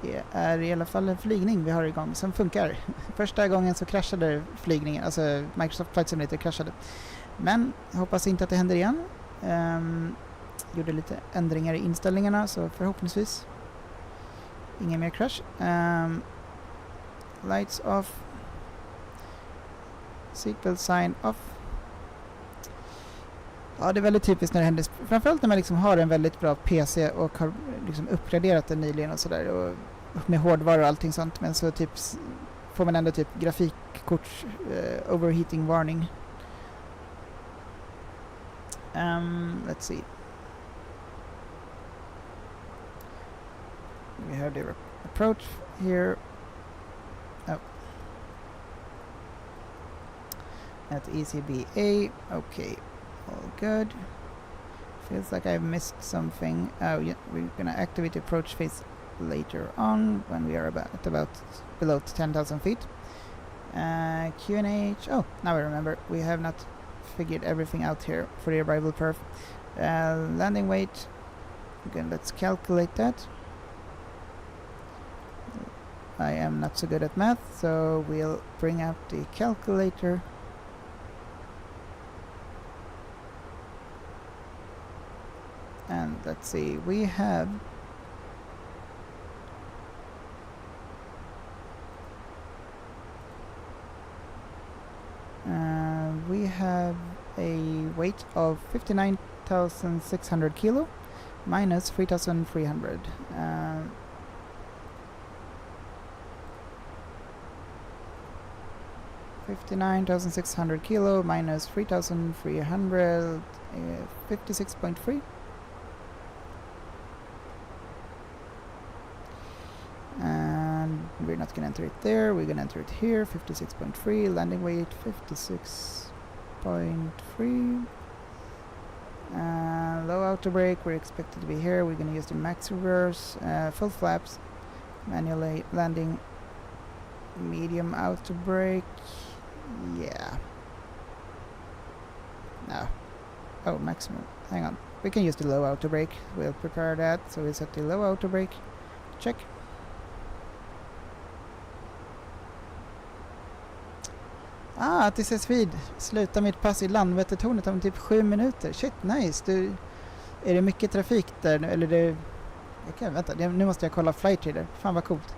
F: det är i alla fall en flygning vi har igång som funkar. Första gången så kraschade flygningen, alltså Microsoft Flight Simulator kraschade. Men jag hoppas inte att det händer igen. Gjorde lite ändringar i inställningarna, så förhoppningsvis ingen mer crash. Lights off. Seatbelt sign off. Ja, det är väldigt typiskt när det händer. Framförallt när man liksom har en väldigt bra PC och har liksom uppgraderat den nyligen och sådär. Och med hårdvara och allting sånt. Men så typ får man ändå typ grafikkort overheating varning. Let's see. We have the approach here. Oh. At ECB A. Okay. All good. Feels like I've missed something. Oh yeah, we're gonna activate the approach phase later on when we are about below 10,000 feet. QNH. Oh, now I remember. We have not figured everything out here for the arrival perf. Landing weight. Again, let's calculate that. I am not so good at math, so we'll bring out the calculator. And let's see, we have a weight of 59,600 kilo minus 3,300. 59,600 kilo minus 3,300, 56.3. And we're not gonna enter it there, we're gonna enter it here, 56.3, landing weight 56.3. Low auto brake, we're expected to be here, we're gonna use the max reverse, full flaps, manually landing, medium auto brake, yeah. No. Oh, maximum, hang on. We can use the low auto brake, we'll prepare that, so we'll set the low auto brake, check. Att det ses vid. Sluta mitt pass i Landvettertornet om typ 7 minuter. Shit, nice. Är det mycket trafik där nu? Eller det... Okej, vänta. Nu måste jag kolla flightreader. Fan vad coolt.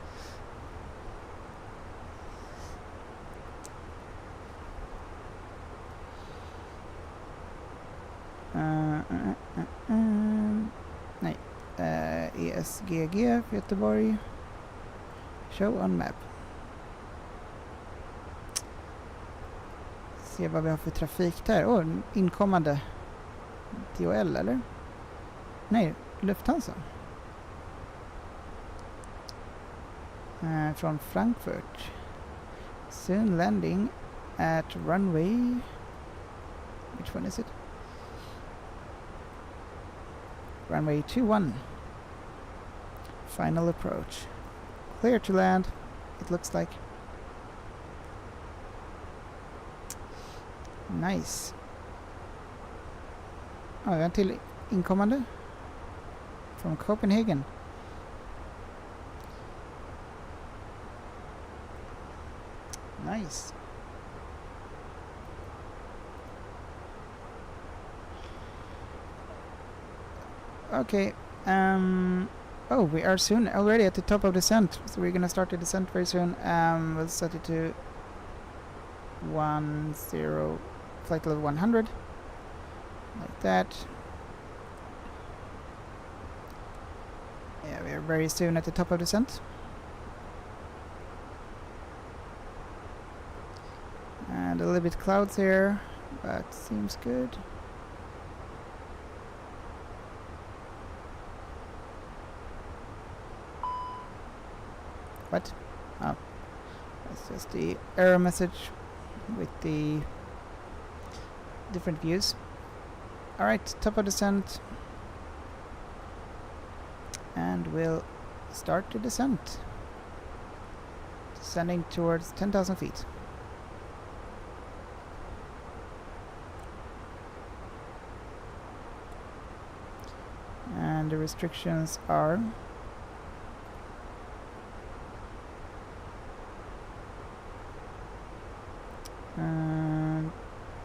F: Nej. ESGG för Göteborg. Show on map. Se vad vi har för trafik där. Inkommande DHL eller? Nej, Lufthansa. Från Frankfurt. Soon landing at runway. Which one is it? Runway 21. Final approach. Clear to land, it looks like. Nice. En till inkommande från Copenhagen. Nice. Okay. We are soon already at the top of descent, so we're gonna start the descent very soon. We'll set it to 10, flight level 100, like that. Yeah, we are very soon at the top of descent. And a little bit clouds here, but seems good. What? Oh, that's just the error message with the different views. Alright, top of descent. And we'll start the descent. Descending towards 10,000 feet. And the restrictions are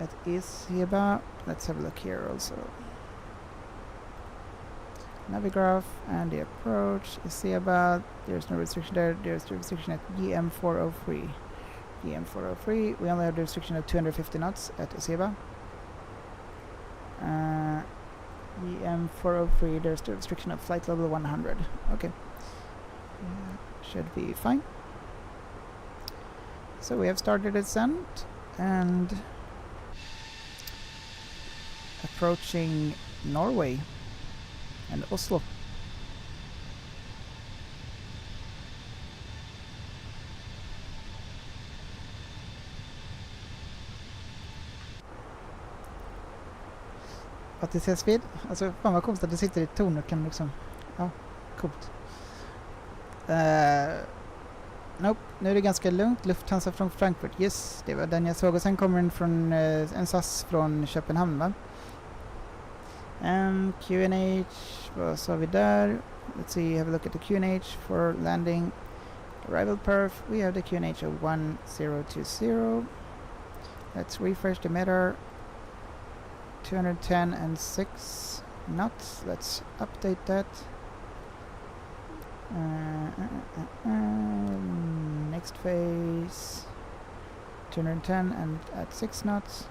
F: at Isiaba. Let's have a look here also. Navigraph and the approach. Isiaba. There's no restriction there. There's the restriction at GM403. GM403. We only have the restriction of 250 knots at Isiaba. GM403. There's the restriction of flight level 100. Okay. Should be fine. So we have started descent and approaching Norway and Oslo. ATC speed. Alltså fan vad coolt att det sitter i torn och kan liksom... Ja, coolt. Nope, nu är det ganska lugnt. Lufthansa från Frankfurt. Yes, det var den jag såg. Och sen kommer den från en SAS från Köpenhamn, va? QNH, vad sa vi där? Let's see, have a look at the QNH for landing. Arrival perf, we have the QNH of 1020. Let's refresh the meter. 210 and 6 knots. Let's update that. Next phase 210 and at 6 knots.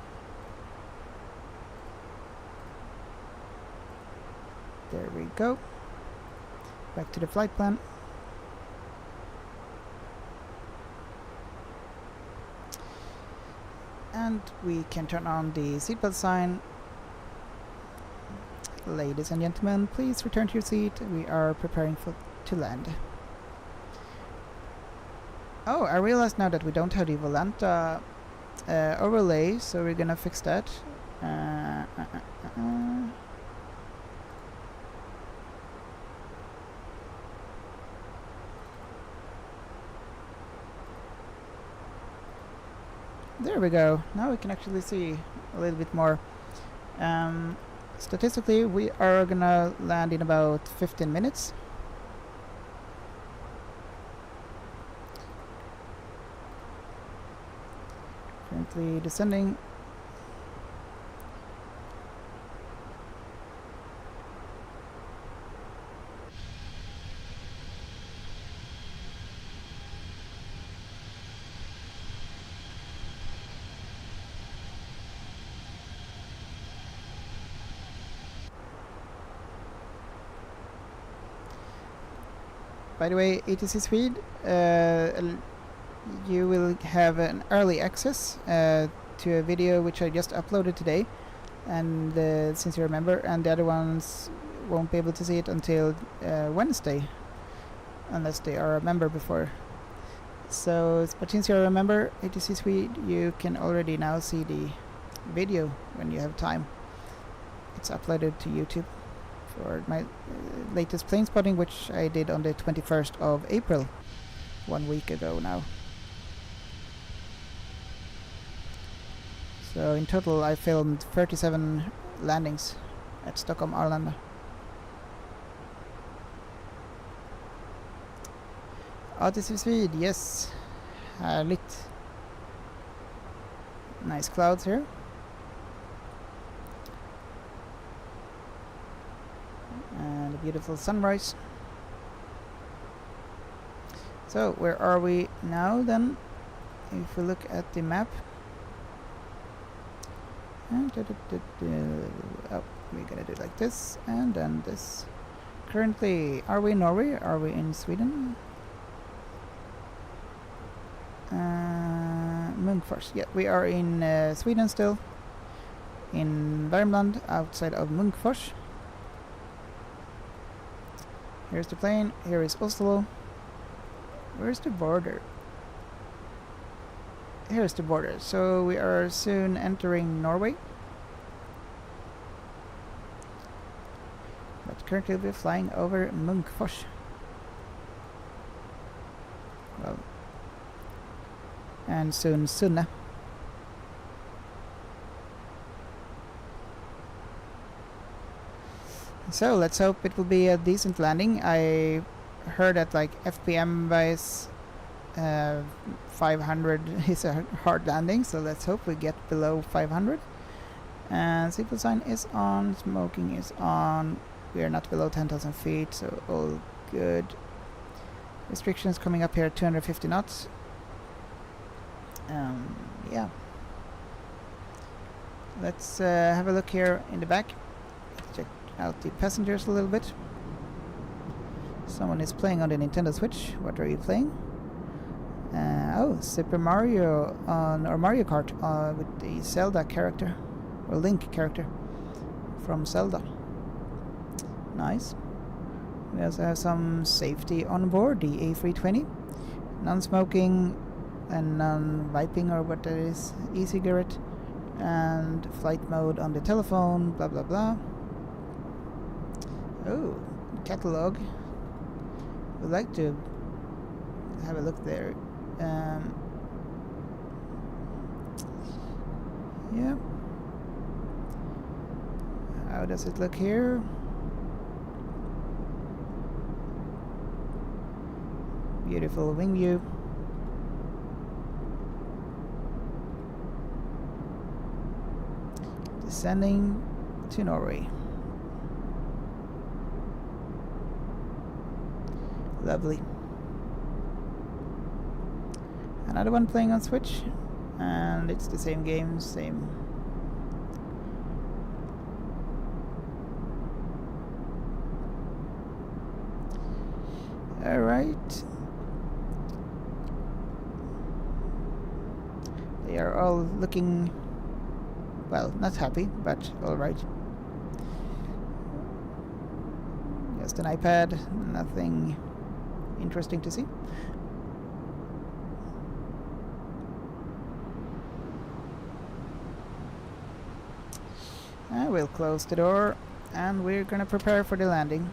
F: There we go. Back to the flight plan. And we can turn on the seatbelt sign. Ladies and gentlemen, please return to your seat. We are preparing to land. Oh, I realized now that we don't have the Volanta overlay, so we're gonna fix that. There we go. Now we can actually see a little bit more. Statistically, we are gonna land in about 15 minutes. Currently descending. By the way, ATC speed, you will have an early access to a video which I just uploaded today, and since you remember, and the other ones won't be able to see it until Wednesday, unless they are a member before. So, but since you're a member, ATC speed, you can already now see the video when you have time. It's uploaded to YouTube for my latest plane spotting, which I did on the 21st of April, 1 week ago now. So in total I filmed 37 landings at Stockholm Arlanda. ATC speed, yes. Härligt. Nice clouds here. And a beautiful sunrise. So where are we now then? If we look at the map. And oh, we're gonna do it like this and then this. Currently, are we in Norway? Are we in Sweden? Munkfors. Yeah, we are in Sweden still. In Värmland, outside of Munkfors. Here's the plane, here is Oslo. Where's the border? Here's the border. So we are soon entering Norway. But currently we're flying over Munkfors. Well, and soon Sunne. So let's hope it will be a decent landing. I heard that like FPM wise 500 is a hard landing, so let's hope we get below 500. And seatbelt sign is on, smoking is on, we are not below 10,000 feet, so all good. Restrictions coming up here at 250 knots. Yeah. Let's have a look here in the back. Let's check out the passengers a little bit. Someone is playing on the Nintendo Switch. What are you playing? Oh, Super Mario or Mario Kart with the Zelda character, or Link character from Zelda. Nice. We also have some safety on board the A320. Non-smoking and non-vaping, or what that is, e-cigarette. and flight mode on the telephone, blah blah blah. Oh, catalog. Would like to have a look there. Yeah. How does it look here? Beautiful wing view. Descending to Norway. Lovely. Another one playing on Switch, and it's the same game, same. Alright. They are all looking, well, not happy, but alright. Just an iPad, nothing interesting to see. I will close the door and we're gonna prepare for the landing.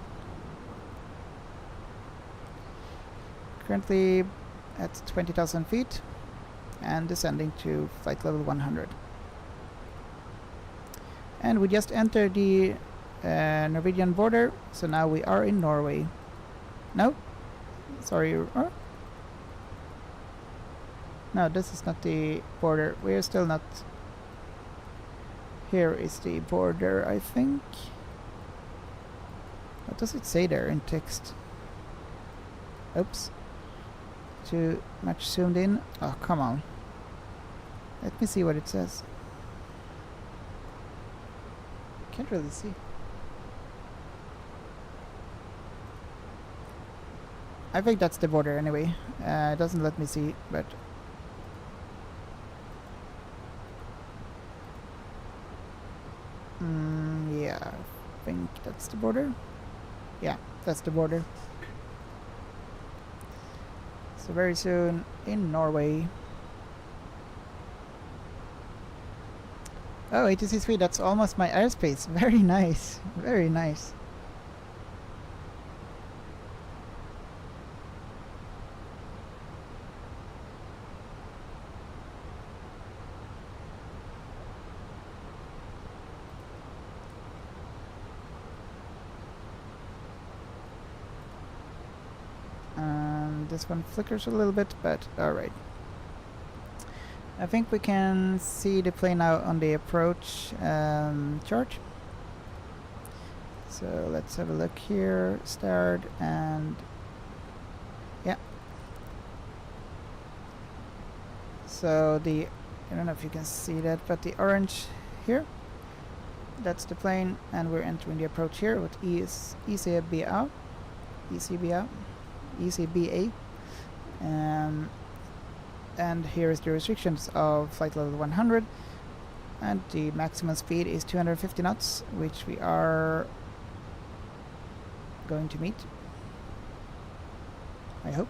F: Currently at 20,000 feet and descending to flight level 100. And we just entered the Norwegian border, so now we are in Norway. No? Sorry. No, this is not the border. We are still not. Here is the border, I think. What does it say there in text? Oops. Too much zoomed in. Oh, come on. Let me see what it says. Can't really see. I think that's the border anyway. It doesn't let me see, but yeah, I think that's the border. Yeah, that's the border. So very soon in Norway. Oh, 86 feet, that's almost my airspace. Very nice, very nice. This one flickers a little bit, but alright. I think we can see the plane now on the approach chart. So let's have a look here. Start and yeah. So the, I don't know if you can see that, but the orange here, that's the plane, and we're entering the approach here with ECBA. And here is the restrictions of flight level 100, and the maximum speed is 250 knots, which we are going to meet, I hope.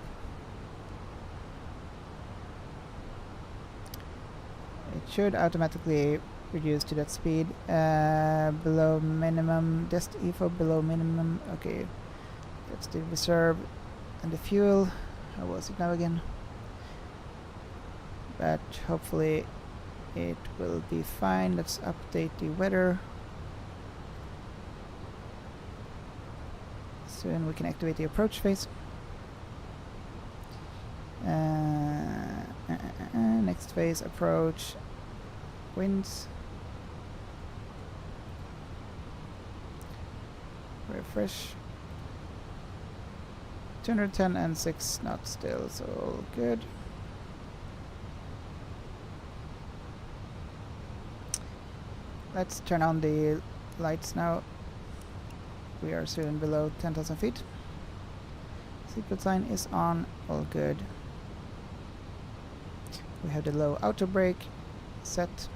F: It should automatically reduce to that speed. Below minimum, just EFO below minimum. Okay, that's the reserve. And the fuel, how was it now again? But hopefully it will be fine. Let's update the weather. Soon we can activate the approach phase. Next phase, approach, winds. Refresh. 210 and 6 knots still, so all good. Let's turn on the lights now. We are soon below 10,000 feet. Seatbelt sign is on, all good. We have the low auto brake set.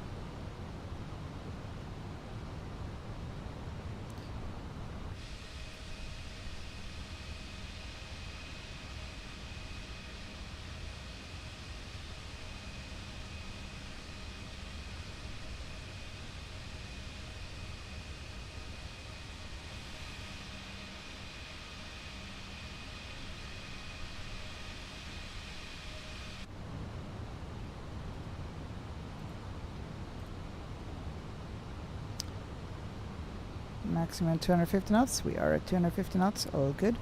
F: Maximum 250 knots. We are at 250 knots. All good.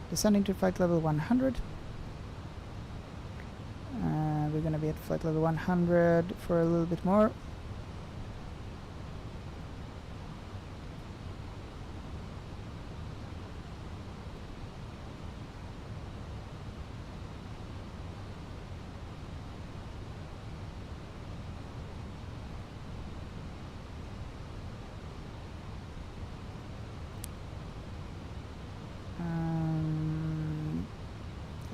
F: Descending to flight level 100. We're gonna be at flight level 100 for a little bit more.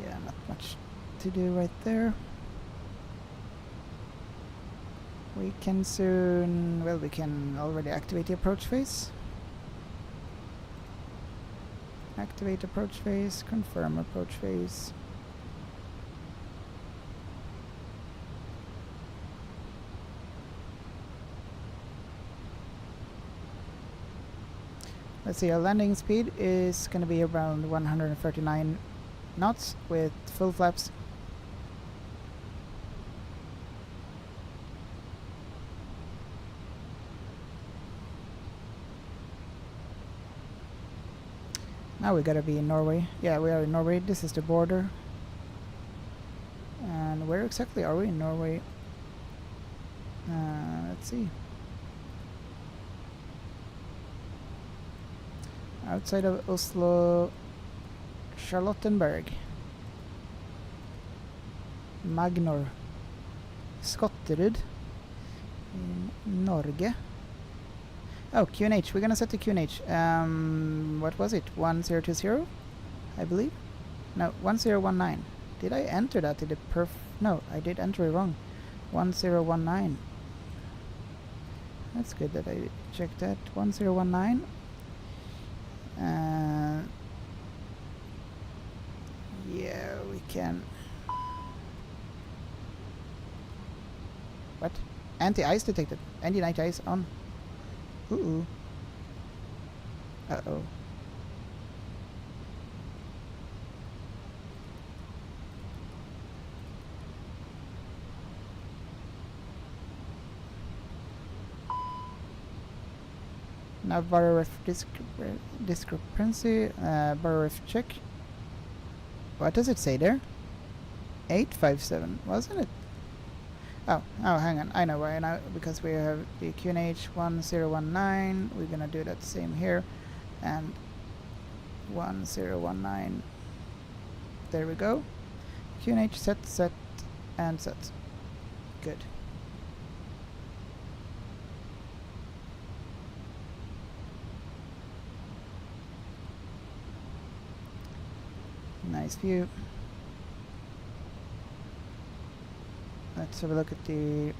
F: Yeah, not much to do right there. We can soon, well, we can already activate the approach phase. Activate approach phase, confirm approach phase. Let's see, our landing speed is going to be around 139 knots with full flaps. Now we gotta be in Norway. Yeah, we are in Norway. This is the border. And where exactly are we in Norway? Let's see. Outside of Oslo, Charlottenberg, Magnor, Skotterud, in Norge. Oh, QNH. We're gonna set the QNH. What was it? 1020, I believe. No, 1019. Did I enter that in the No, I did enter it wrong. 1019. That's good that I checked that. 1019. Yeah, we can. What? Anti-ice detected. Anti-night ice on. Ooh. Uh-oh. Now bar ref discrepancy, bar ref check. What does it say there? 857, wasn't it? Oh, hang on. I know why now, because we have the QNH 1019. We're gonna do that same here, and 1019. There we go. QNH set, and set. Good. Nice view. Let's have a look at the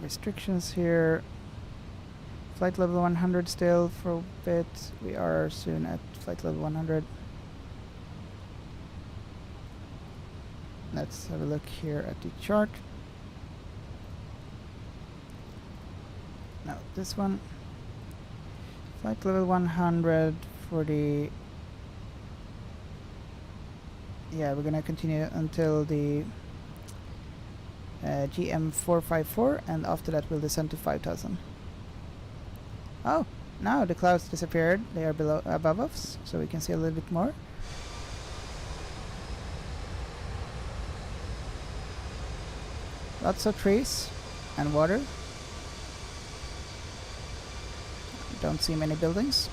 F: restrictions here. Flight level 100 still for a bit. We are soon at flight level 100. Let's have a look here at the chart. No, this one. Flight level 100 for the... Yeah, we're gonna continue until the GM 454, and after that we'll descend to 5000. Oh, now the clouds disappeared. They are below, above us, so we can see a little bit more. Lots of trees and water. Don't see many buildings.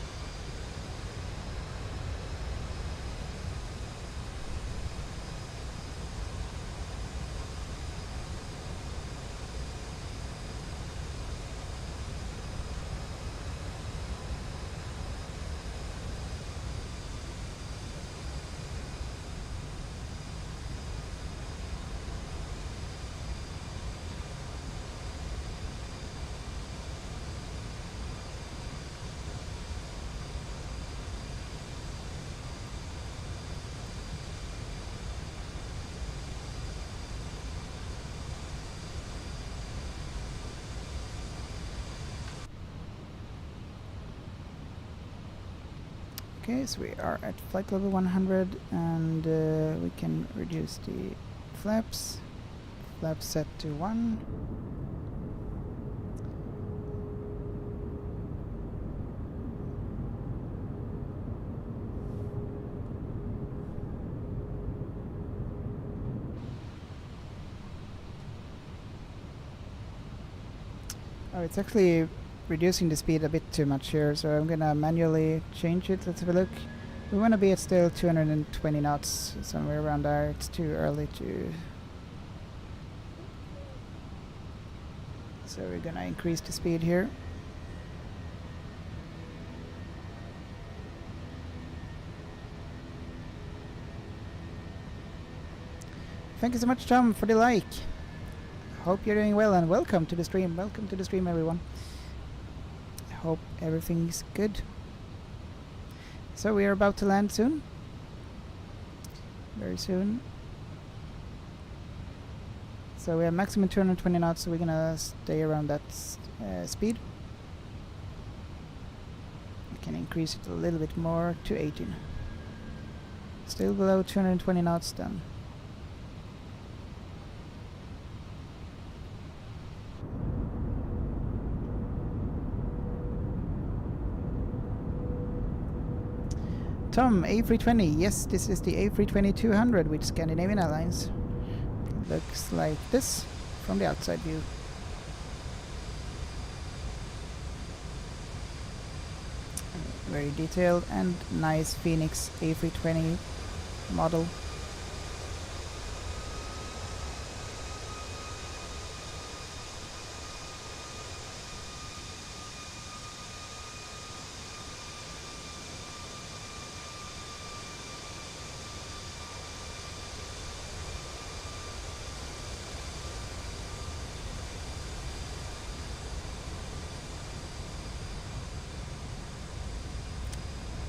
F: Okay, so we are at flight level 100, and we can reduce the flaps. Flaps set to 1. . Oh, it's actually reducing the speed a bit too much here, so I'm gonna manually change it. Let's have a look. We want to be at still 220 knots, somewhere around there. It's too early to... So we're gonna increase the speed here. Thank you so much, Tom, for the like. Hope you're doing well and welcome to the stream. Welcome to the stream, everyone. I hope everything's good. So we are about to land soon. Very soon. So we have maximum 220 knots, so we're gonna stay around that speed. We can increase it a little bit more to 18. Still below 220 knots then. Tom, A320. Yes, this is the A320-200 with Scandinavian Airlines. Looks like this from the outside view. Very detailed and nice Fenix A320 model.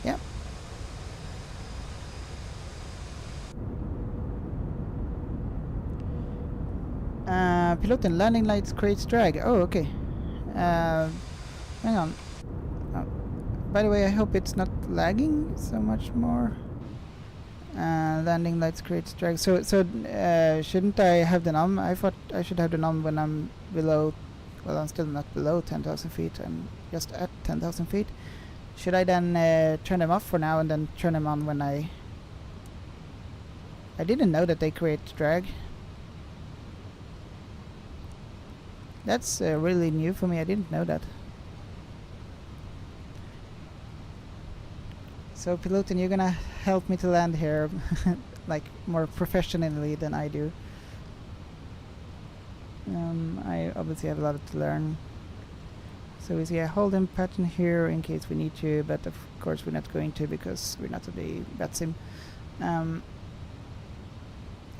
F: Yeah. Pilot and landing lights creates drag. Oh, okay. Hang on. Oh. By the way, I hope it's not lagging so much more. Landing lights creates drag. So shouldn't I have the num? I thought I should have the num when I'm below. Well, I'm still not below 10,000 feet. I'm just at 10,000 feet. Should I then turn them off for now and then turn them on when I didn't know that they create drag. That's really new for me. I didn't know that. So Pilotin, you're gonna help me to land here like more professionally than I do. I obviously have a lot to learn. So we see a hold-in pattern here in case we need to, but of course we're not going to because we're not on the bat sim.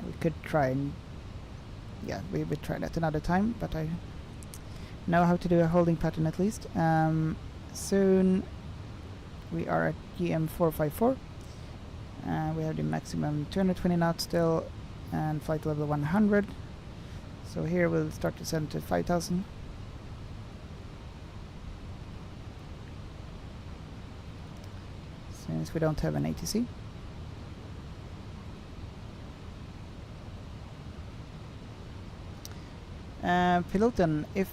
F: We could try and we would try that another time, but I know how to do a holding pattern at least. Soon we are at GM454. We have the maximum 220 knots still and flight level 100. So here we'll start to send to 5,000. Since we don't have an ATC. Piloten, if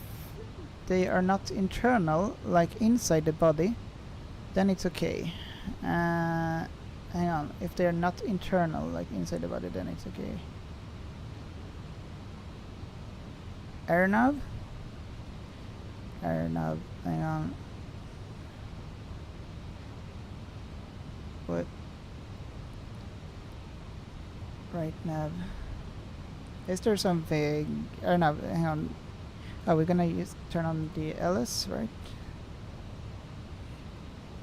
F: they are not internal, like inside the body, then it's okay. Hang on, if they are not internal, like inside the body, then it's okay. AirNav? AirNav, hang on. What? Right nav. Is there something? AirNav, hang on. Oh, we're gonna turn on the LS, right?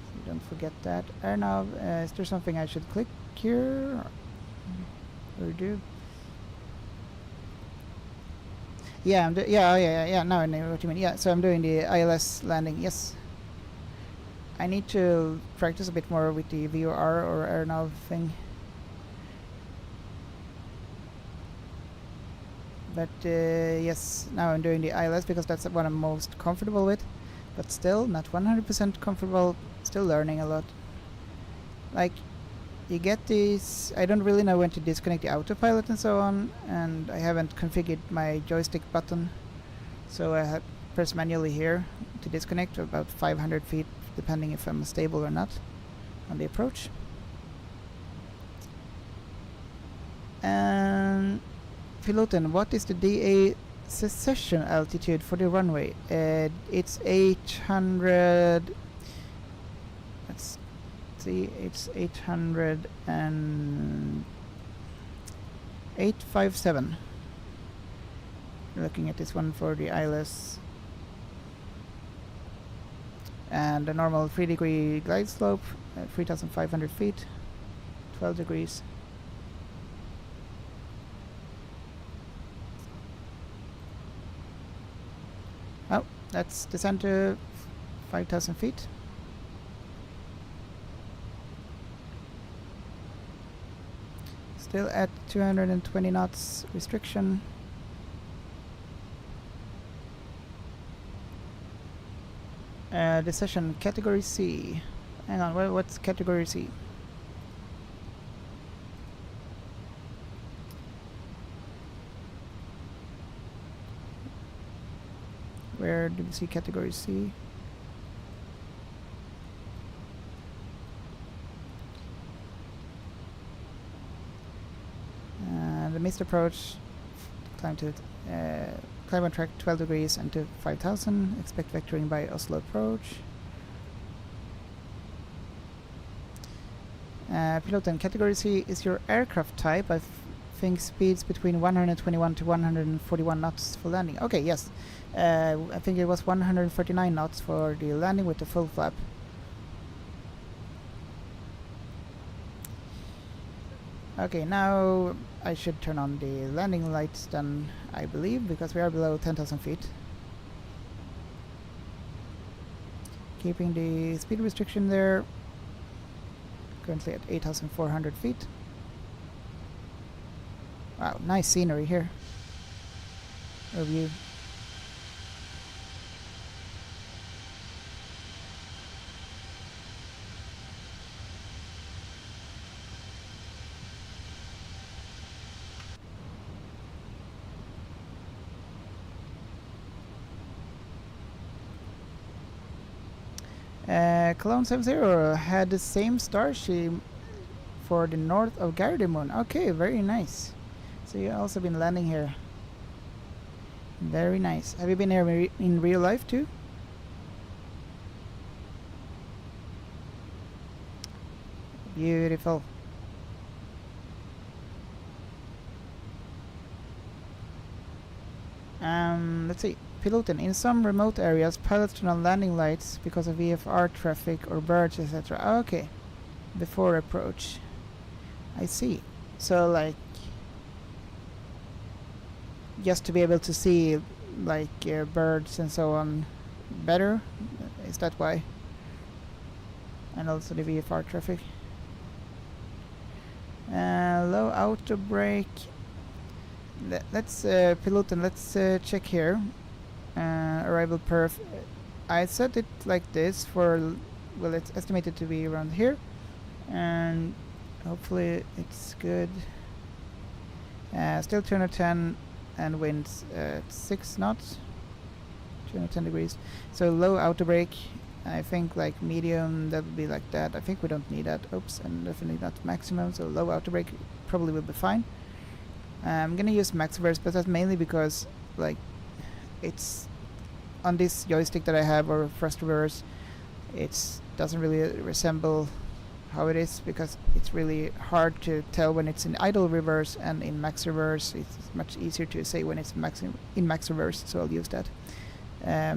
F: So don't forget that. AirNav, is there something I should click here? Or do? Yeah, yeah. Now I know what you mean. Yeah, so I'm doing the ILS landing. Yes. I need to practice a bit more with the VOR or AirNav thing. But yes, now I'm doing the ILS because that's what I'm most comfortable with. But still, not 100% comfortable, still learning a lot. Like, you get these... I don't really know when to disconnect the autopilot and so on, and I haven't configured my joystick button. So I have press manually here to disconnect about 500 feet, depending if I'm stable or not on the approach. And Piloten, what is the DA secession altitude for the runway? It's 800. Let's see, it's 857. Looking at this one for the ILS. And the normal 3-degree glide slope, 3,500 feet, 12 degrees. Oh, that's descent to 5,000 feet. Still at 220 knots restriction. Decision category C. Hang on, what's category C? Where do we see category C? The missed approach, climb on track 12 degrees and to 5,000. Expect vectoring by Oslo approach. Pilot and category C is your aircraft type. I think speeds between 121 to 141 knots for landing. Okay, yes. I think it was 139 knots for the landing with the full flap. Okay, now I should turn on the landing lights then, I believe, because we are below 10,000 feet. Keeping the speed restriction there. Currently at 8,400 feet. Wow, nice scenery here. Or view. Cologne 70 had the same starship for the north of Gardermoen. Okay, very nice. So you've also been landing here. Very nice. Have you been here in real life too? Beautiful. Let's see. Piloting. In some remote areas, pilots turn on landing lights because of VFR traffic or birds, etc. Okay. Before approach. I see. So, like, just to be able to see, like, birds and so on better? Is that why? And also the VFR traffic. Low auto brake. Let's pilot and let's check here. Arrival perf. I set it like this for, well, it's estimated to be around here, and hopefully it's good. Still 210 and winds at 6 knots, 210 degrees. So low auto brake. I think like medium, that would be like that. I think we don't need that. Oops, and definitely not maximum. So low auto brake probably will be fine. I'm gonna use max reverse, but that's mainly because like it's on this joystick that I have, or thrust reverse, it doesn't really resemble how it is, because it's really hard to tell when it's in idle reverse and in max reverse. It's much easier to say when it's in max reverse, so I'll use that.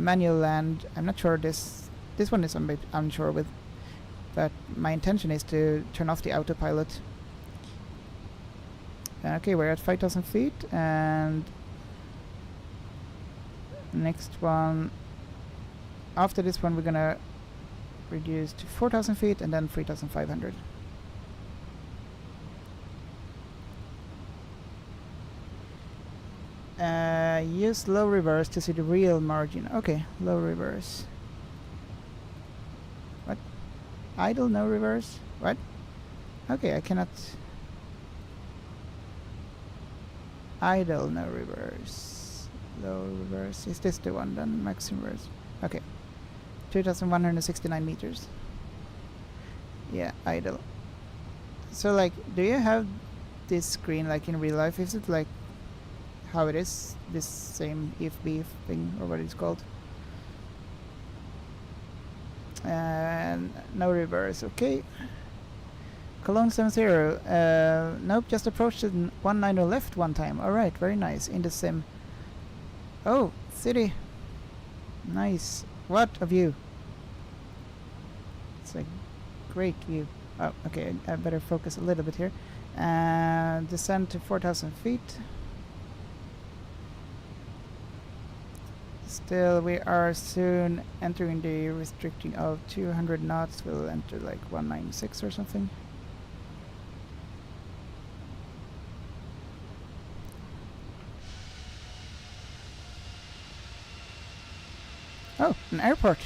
F: Manual land, I'm not sure, this one is I'm a bit unsure with, but my intention is to turn off the autopilot. Okay, we're at 5,000 feet, and next one, after this one, we're gonna reduce to 4,000 feet and then 3,500. Use low reverse to see the real margin. Okay, low reverse. What? Idle, no reverse? What? Okay, I cannot. Idle, no reverse. Low reverse. Is this the one then? Max reverse. Okay. 2,169 meters. Yeah, idle. So like, do you have this screen like in real life? Is it like, how it is, this same EFB thing, or what it's called. And no reverse, okay. Cologne 70, nope, just approached it 19 left one time. Alright, very nice, in the sim. Oh, city. Nice. What a view. It's a great view. Oh, okay, I better focus a little bit here. And descend to 4,000 feet. Still, we are soon entering the restricting of 200 knots. We'll enter like 196 or something. Oh, an airport.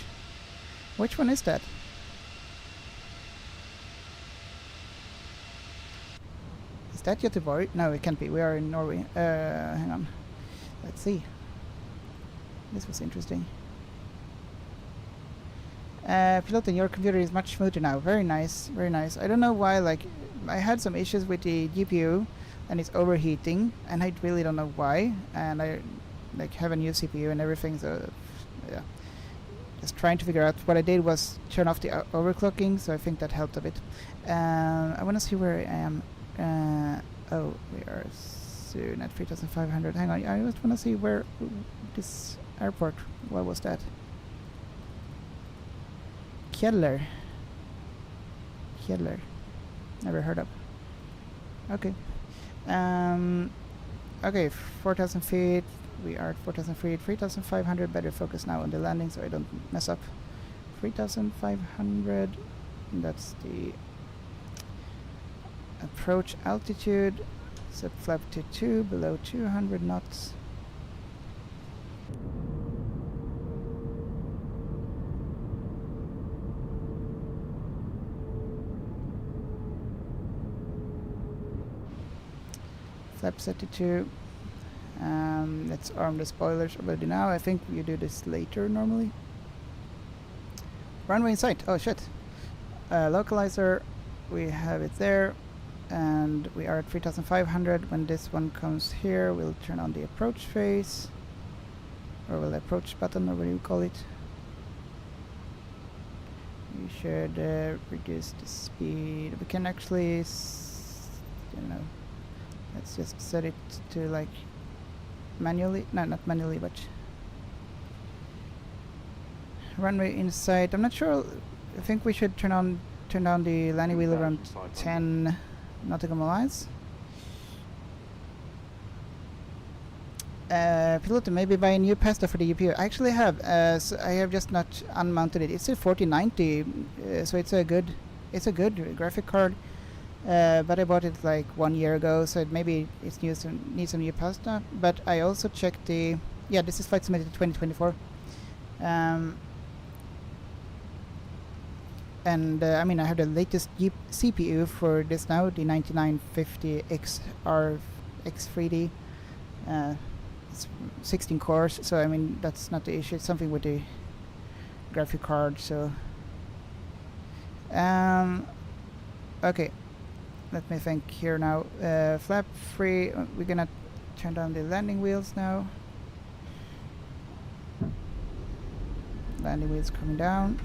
F: Which one is that? Is that Göteborg? No, it can't be. We are in Norway. Hang on. Let's see. This was interesting. Piloting, your computer is much smoother now. Very nice, very nice. I don't know why, like, I had some issues with the GPU and it's overheating, and I really don't know why. And I like have a new CPU and everything, so yeah. Just trying to figure out. What I did was turn off the overclocking, so I think that helped a bit. I want to see where I am. Oh, we are soon at 3,500. Hang on, I just want to see where this airport. What was that? Kjeller. Never heard of. Okay. Okay, 4,000 feet. We are at 4,000 feet. 3,500. Better focus now on the landing so I don't mess up. 3,500. That's the approach altitude. Set flap to 2, below 200 knots. Flap set to 2. Let's arm the spoilers already now. I think you do this later normally. Runway in sight. Oh shit. Localizer. We have it there. And we are at 3,500. When this one comes here, we'll turn on the approach phase. Or the approach button, or what do you call it? We should reduce the speed. We can actually, you know, let's just set it to like manually. No, not manually, but runway in sight. I'm not sure. I think we should turn down the landing wheel around 10 nautical miles. Pilot, maybe buy a new pasta for the GPU. I actually have. So I have just not unmounted it. It's a 4090, so it's a good graphic card. But I bought it like 1 year ago, so maybe it needs some new pasta. But I also checked the this is Flight Simulator 2024. And I mean, I have the latest CPU for this now, the 9950 XR X3D. It's 16 cores, so I mean that's not the issue. It's something with the graphic card. So okay, let me think here now. Flap free. We're gonna turn down the landing wheels now. Landing wheels coming down.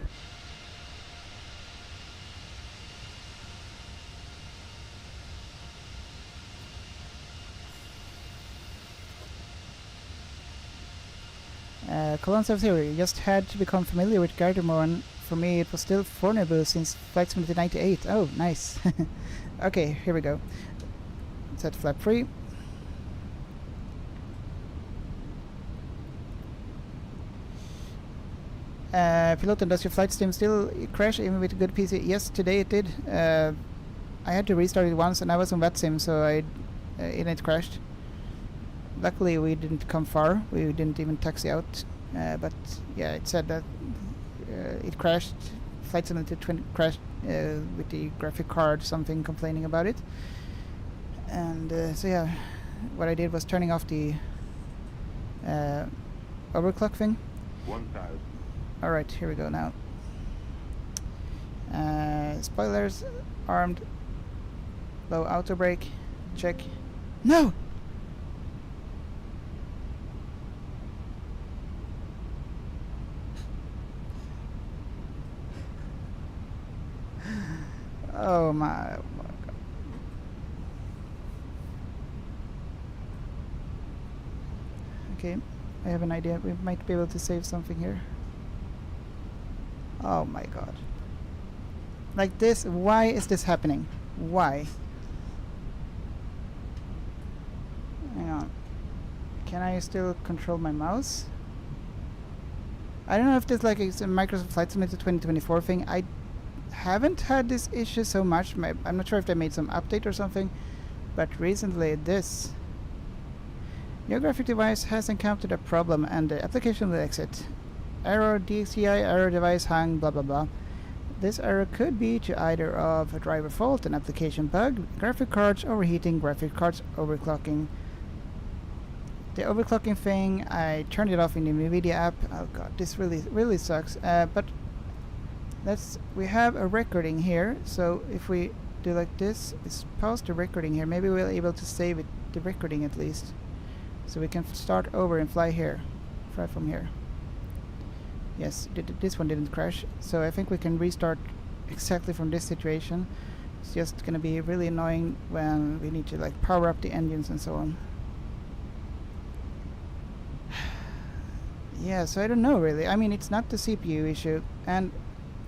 F: Cologne 70, just had to become familiar with Gardermoen. For me it was still Fornebu since Flight Simulator 98. Oh, nice. Okay, here we go. Set flap free. Pilot, does your flight sim still crash even with a good PC? Yes, today it did. I had to restart it once and I was on VATSIM, so it crashed. Luckily we didn't come far, we didn't even taxi out, but yeah, it said that it crashed. Flight Simulator crashed with the graphic card, something complaining about it. And so yeah, what I did was turning off the overclock thing.
J: 1,000.
F: Alright, here we go now. Spoilers armed. Low auto brake. Check. No! Oh my. Okay, I have an idea. We might be able to save something here. Oh my god. Like this, why is this happening? Why? Hang on. Can I still control my mouse? I don't know if this like is a Microsoft Flight Simulator 2024 thing. I haven't had this issue so much. I'm not sure if they made some update or something, but recently this. Your graphic device has encountered a problem and the application will exit. Error DXI, error device hung, blah blah blah. This error could be to either of a driver fault, an application bug, graphic cards overheating, graphic cards overclocking. The overclocking thing, I turned it off in the NVIDIA app. Oh god, this really sucks. But we have a recording here, so if we do like this, is pause the recording here. Maybe we'll be able to save it, the recording at least. So we can start over and fly from here. Yes, this one didn't crash, so I think we can restart exactly from this situation. It's just gonna be really annoying when we need to like power up the engines and so on. Yeah, so I don't know really. I mean, it's not the CPU issue, and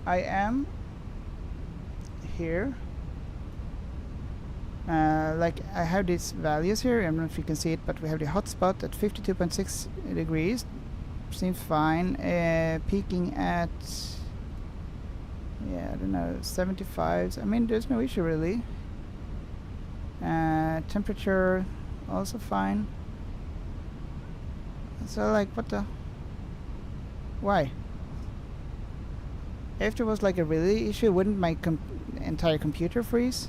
F: I am here. Like I have these values here. I don't know if you can see it, but we have the hotspot at 52.6 degrees. Seems fine. Peaking at, yeah, I don't know, 75. I mean, there's no issue really. Temperature also fine. So like, what the? Why? If there was like a really issue, wouldn't my entire computer freeze?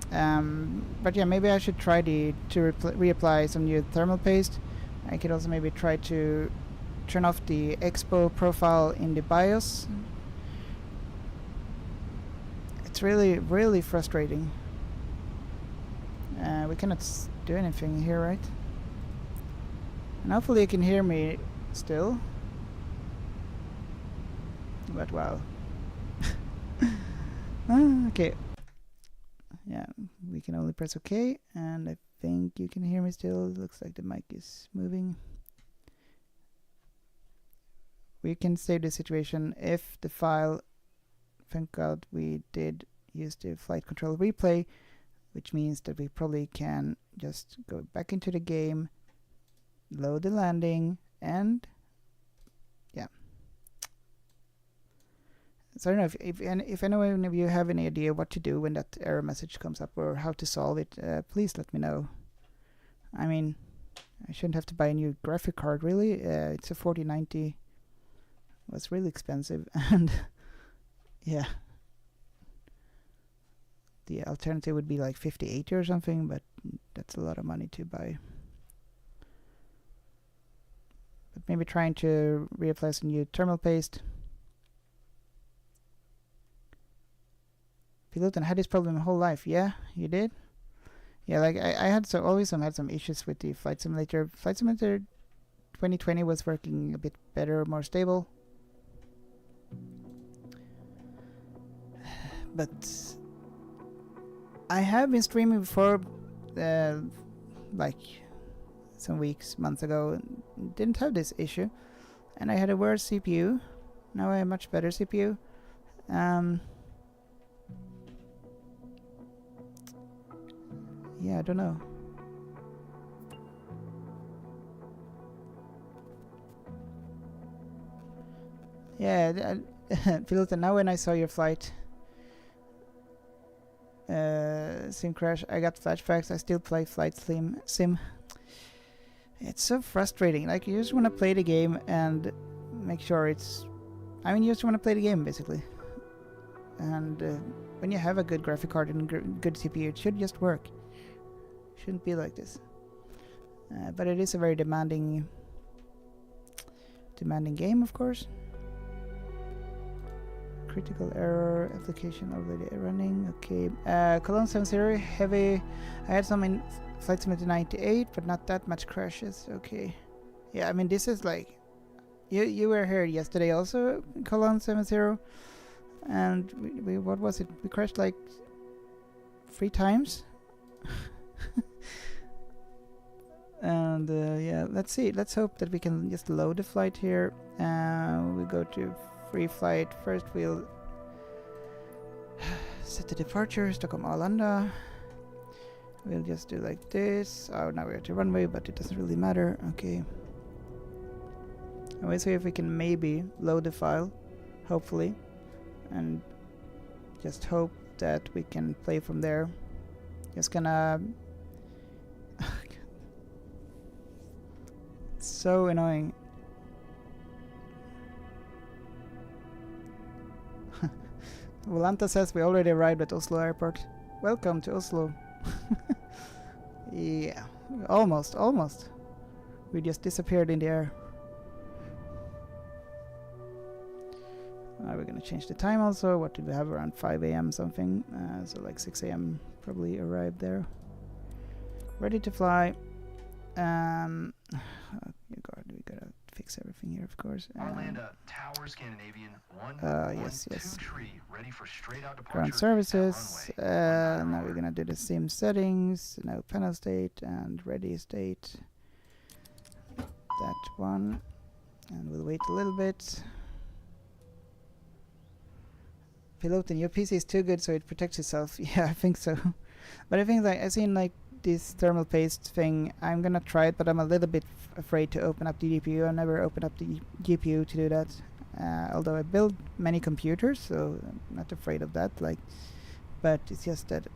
F: But yeah, maybe I should try to reapply some new thermal paste. I could also maybe try to turn off the Expo profile in the BIOS. It's really frustrating. We cannot do anything here, right? And hopefully you can hear me still. But wow. Okay. Yeah, we can only press OK, and I think you can hear me still. Looks like the mic is moving. We can save the situation if the file, thank God we did use the flight control replay, which means that we probably can just go back into the game, load the landing, and yeah. So I don't know if anyone of you have any idea what to do when that error message comes up or how to solve it, please let me know. I mean, I shouldn't have to buy a new graphic card really. It's a 4090. It was really expensive, and yeah. The alternative would be like 5080 or something, but that's a lot of money to buy. But maybe trying to reapply some new thermal paste. Piloten had this problem my whole life. Yeah, you did? Yeah, like I had always had some issues with the flight simulator. Flight Simulator 2020 was working a bit better, more stable. But I have been streaming before, like some months ago, and didn't have this issue. And I had a worse CPU. Now I have a much better CPU. Yeah, I don't know. Yeah, Piloten, now when I saw your flight sim crash, I got flashbacks. I still play flight sim. It's so frustrating. Like, you just want to play the game and make sure it's... I mean, you just want to play the game, basically. And when you have a good graphic card and good CPU, it should just work. Shouldn't be like this. But it is a very demanding game, of course. Critical error, application already running. Okay. Cologne 70, heavy. I had some in Flight Simulator 98, but not that much crashes. Okay. Yeah, I mean, this is like... You were here yesterday also, Cologne 70. and we what was it? We crashed like 3 times. And yeah, let's see. Let's hope that we can just load the flight here. We go to free flight. First we'll set the departure, Stockholm Arlanda. We'll just do like this. Oh, now we're at the runway, but it doesn't really matter. Okay. And we'll see if we can maybe load the file, hopefully. And just hope that we can play from there. Just gonna... so annoying. Volanta says we already arrived at Oslo Airport. Welcome to Oslo. Yeah, almost. We just disappeared in the air. We're gonna change the time also. What did we have? Around 5 a.m. something. So like 6 a.m. probably arrived there. Ready to fly. You God, we gotta fix everything here, of course.
E: Arlanda Tower Scandinavian
F: 123,
E: ready for straight out departure.
F: Ground services. Now we're gonna do the sim settings. Now panel state and ready state. That one, and we'll wait a little bit. Piloting, your PC is too good, so it protects itself. Yeah, I think so. But I think like I've seen like this thermal paste thing. I'm gonna try it, but I'm a little bit afraid to open up the GPU. I never open up the GPU to do that. Although I build many computers, so I'm not afraid of that. Like, but it's just that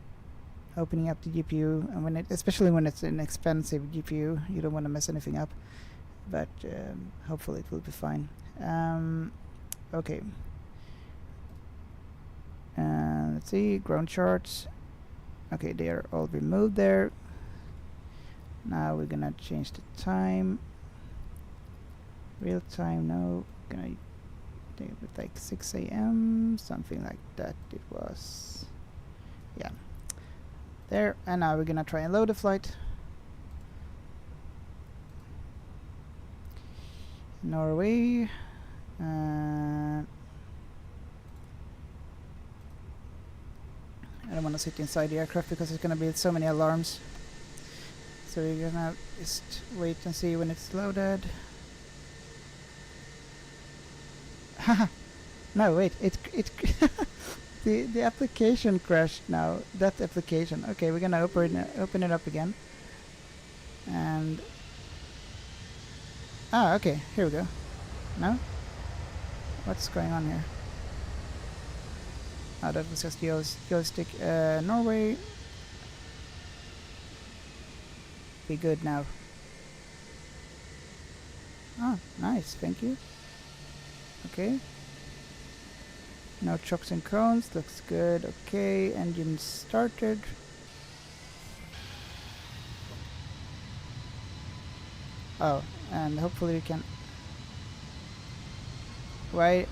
F: opening up the GPU, and when it, especially when it's an expensive GPU, you don't want to mess anything up. But hopefully it will be fine. Okay. Let's see, ground charts. Okay, they are all removed there. Now we're gonna change the time. Real time, no. Gonna take it like 6 a.m. something like that. It was, yeah. There, and now we're gonna try and load the flight. Norway. I don't want to sit inside the aircraft because there's going to be so many alarms. So we're going to just wait and see when it's loaded. No, wait, it the application crashed now. That application. Okay, we're going to open it up again. And okay, here we go. No? What's going on here? Oh, that was just joystick. Norway. Be good now. Oh, nice, thank you. Okay. No chocks and cones, looks good. Okay, engine started. Oh, and hopefully we can... where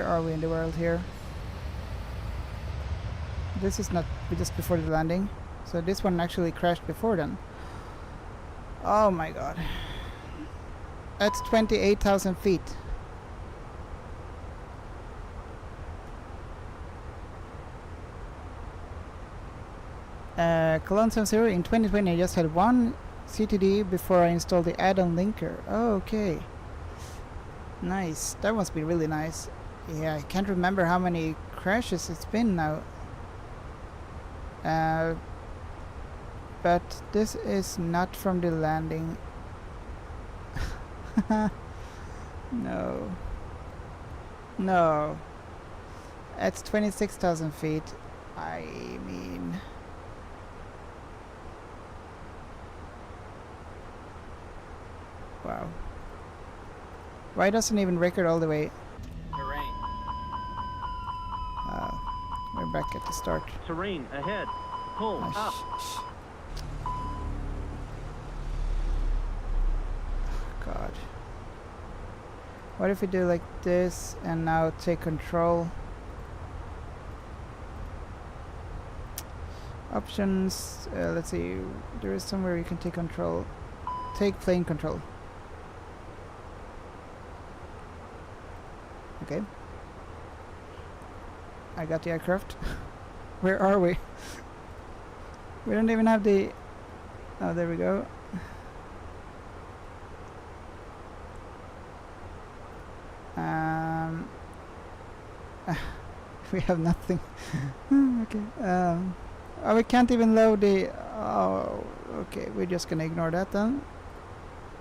F: are we in the world here? This is not just before the landing, so this one actually crashed before then. Oh my god. That's 28,000 feet. Cologne 70 in 2020 I just had one CTD before I installed the add-on linker. Oh, okay. Nice. That must be really nice. Yeah, I can't remember how many crashes it's been now. But this is not from the landing. No. No. It's 26,000 feet. I mean... Wow. Why doesn't it even record all the way?
H: Terrain.
F: We're back at the start.
J: Terrain ahead. Pull up.
F: God. What if we do like this and now take control? Options. Let's see. There is somewhere you can take control. Take plane control. Okay. I got the aircraft. Where are we? We don't even have the... Oh, there we go. We have nothing. Okay. Oh, we can't even load the... Oh, okay. We're just gonna ignore that then.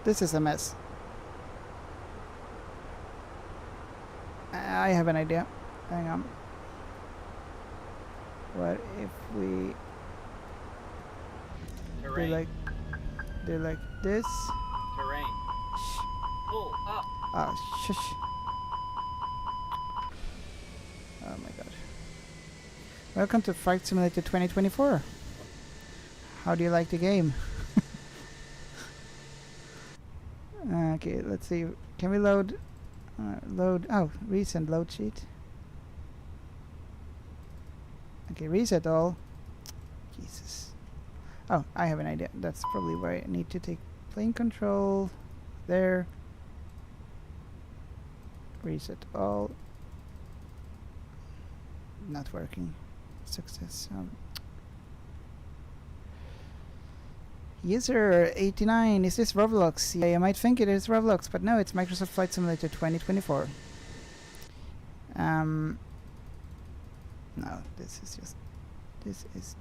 F: This is a mess. I have an idea. Hang on. What if we do like this?
H: Terrain.
F: Shh.
H: Pull up.
F: Ah, shush. Oh my god. Welcome to Flight Simulator 2024. How do you like the game? Okay, let's see. Can we load? Oh, recent load sheet. Okay, reset all. Jesus. Oh, I have an idea. That's probably where I need to take plane control. There. Reset all. Not working. Success. User 89, is this Roblox? Yeah, you might think it is Roblox, but no, it's Microsoft Flight Simulator 2024. No, this is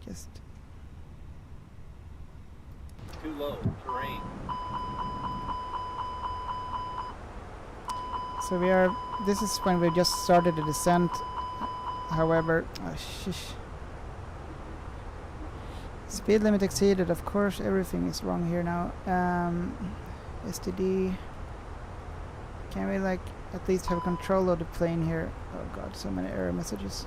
F: just
H: Too low. Terrain.
F: so we are, this is when we just started the descent. However, oh, shish. Speed limit exceeded, of course, everything is wrong here now. STD. Can we like at least have control of the plane here? Oh god, so many error messages.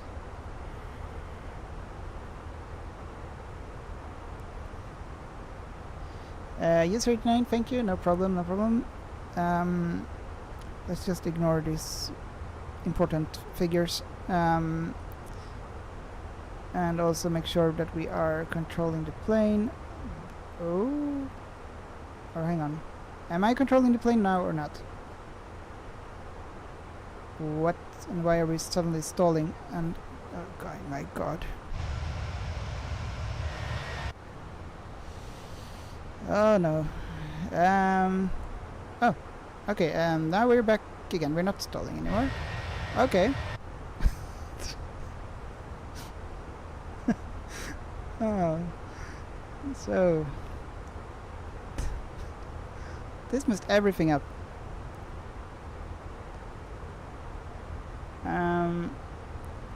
F: User 89, thank you, no problem, no problem. Let's just ignore these important figures. And also make sure that we are controlling the plane. Oh. Or hang on. Am I controlling the plane now or not? What? And why are we suddenly stalling? And oh god, my god. Oh no. Oh. Okay, now we're back again. We're not stalling anymore. Okay. Oh, so this messed everything up.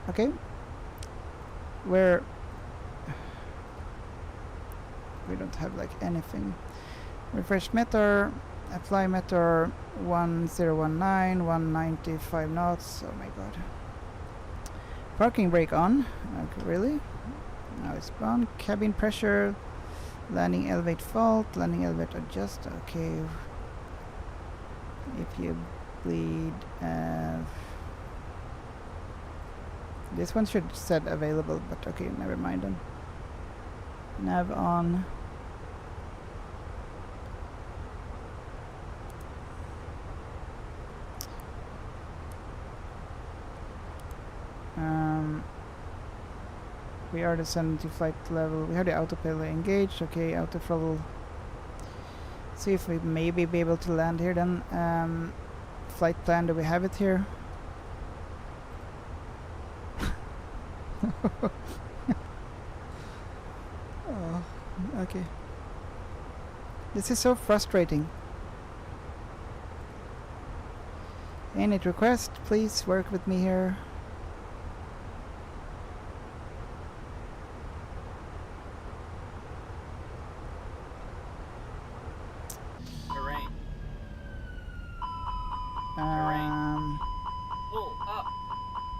F: Okay, we don't have like anything. Refresh meter, apply meter 1019, 195 knots. Oh my god. Parking brake on. Okay, really? Now it's on. Cabin pressure, landing elevate fault, landing elevate adjust. Okay. If you bleed, this one should set available, but okay, never mind then. Nav on. We are descending to flight level. We have the autopilot engaged. Okay, auto throttle. See if we maybe be able to land here then. Flight plan, do we have it here? Oh, okay. This is so frustrating. Init request, please work with me here.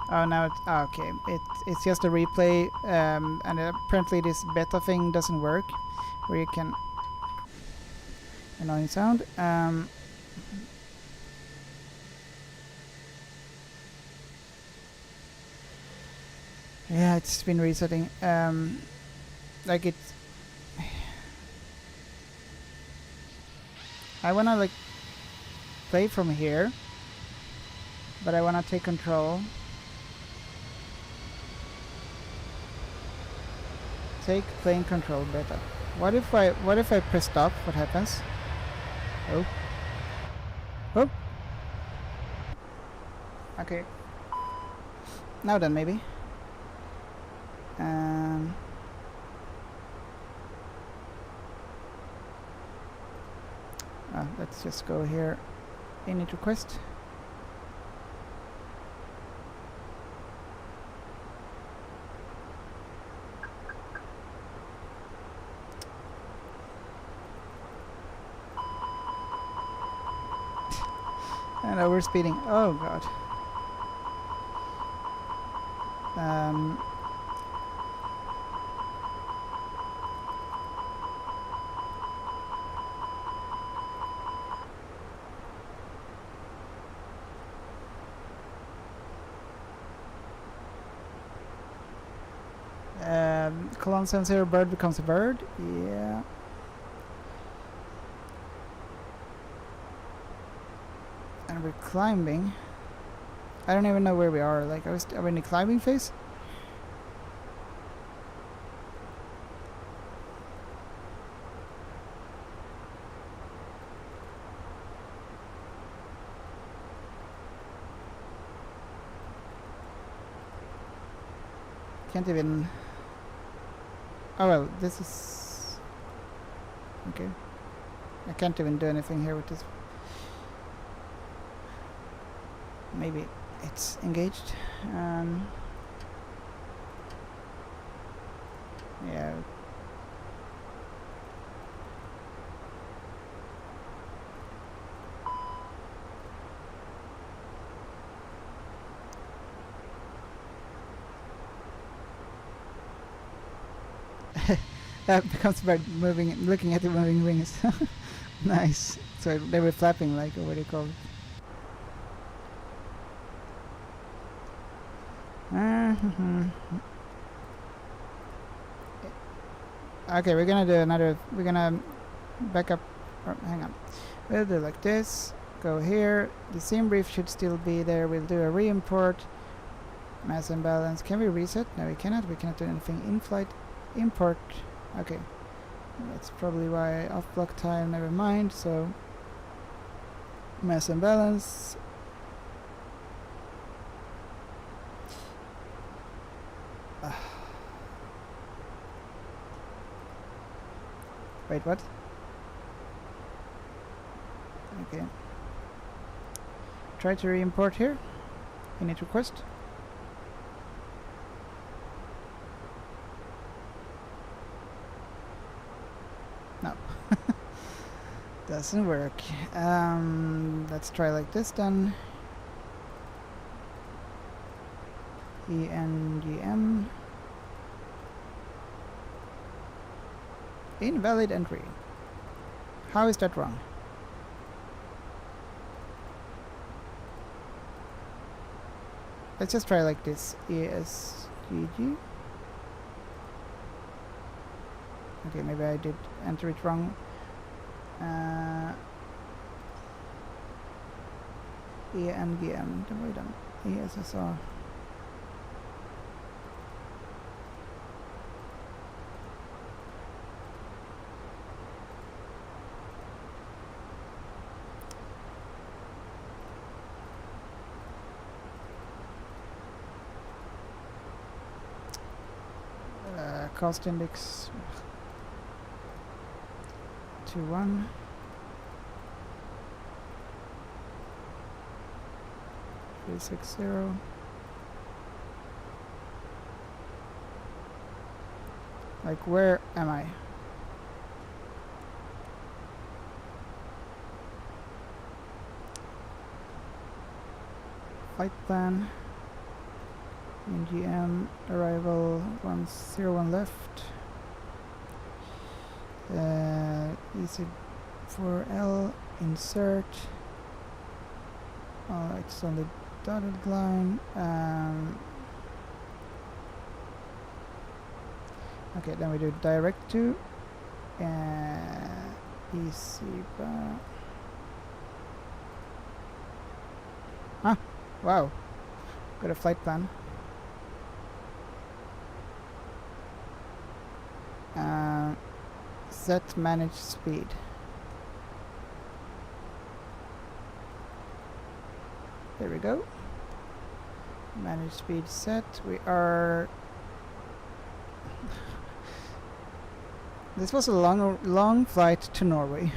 F: Oh, now it's okay. It's just a replay, and apparently this beta thing doesn't work, where you can annoying sound. Yeah, it's been resetting. Like it. I wanna like play from here, but I wanna take control. Take plane control beta. What if I press stop? What happens? Oh. Oh. Okay. Now then, maybe. Let's just go here. Init request. And overspeeding. Oh god. Colon 70 bird becomes a bird. Yeah. And we're climbing. I don't even know where we are. Like, are we in the climbing phase? Can't even. Oh well, this is okay. I can't even do anything here with this. Maybe it's engaged. Yeah. That becomes bird moving, looking at the moving wings. Nice. So they were flapping, like, what do you call it? Okay, we're gonna do another. We're gonna back up. Hang on. We'll do like this. Go here. The seam brief should still be there. We'll do a re-import. Mass imbalance. Can we reset? No, we cannot. We cannot do anything in flight. Import. Okay. That's probably why off block time. Never mind. So mass imbalance. Wait, what? Okay. Try to re-import here. Init request. No. Doesn't work. Let's try like this then. ENGM. Invalid entry. How is that wrong? Let's just try like this. ESGG. Okay, maybe I did enter it wrong. ENGM. ESSR. Cost index 21 360. Like, where am I? Flight plan. NGM arrival 101 left. EC4L insert. It's on the dotted line. Okay, then we do direct to EC bar. Huh? Wow. Got a flight plan. set manage speed. There we go. Manage speed set. We are... This was a long flight to Norway.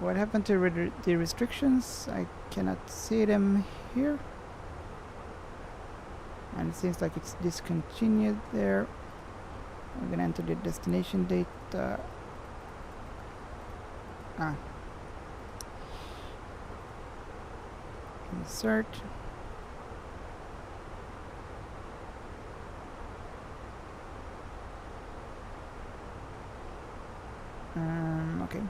F: What happened to the restrictions? I cannot see them here. And it seems like it's discontinued there. I'm gonna enter the destination data. Insert. Okay.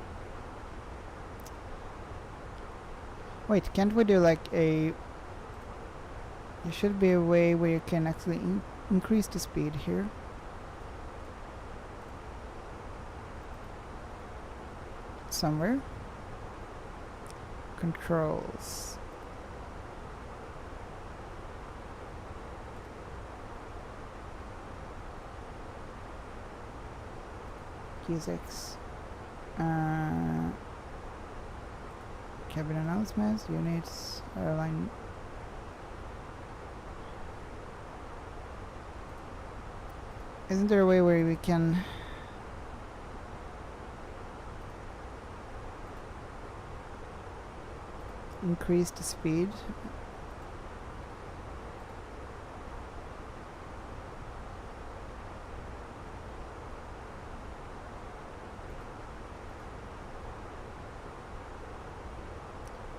F: Wait, can't we do like a... There should be a way where you can actually increase the speed here. Somewhere. Controls. Keys X. Cabin announcements, units, airline. Isn't there a way where we can increase the speed?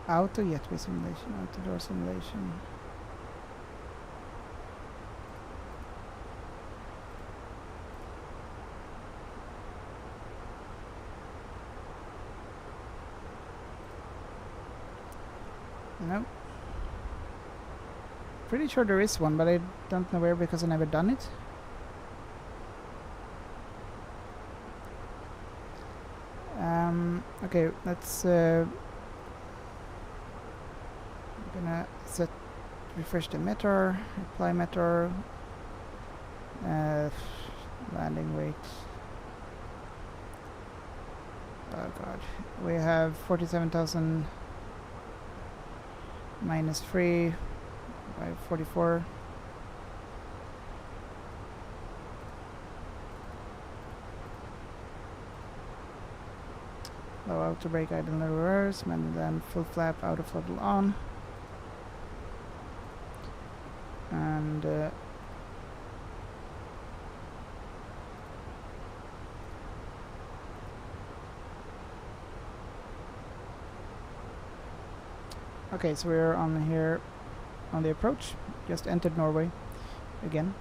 F: Auto jetway simulation, outdoor simulation. No. Pretty sure there is one, but I don't know where because I never done it. Okay, let's gonna refresh the meter, apply meter, landing weight. Oh god, we have 47,000 minus 3 by 44. Low auto brake, idle reverse, and then full flap, auto throttle on. And okay, so we're on here on the approach. Just entered Norway again.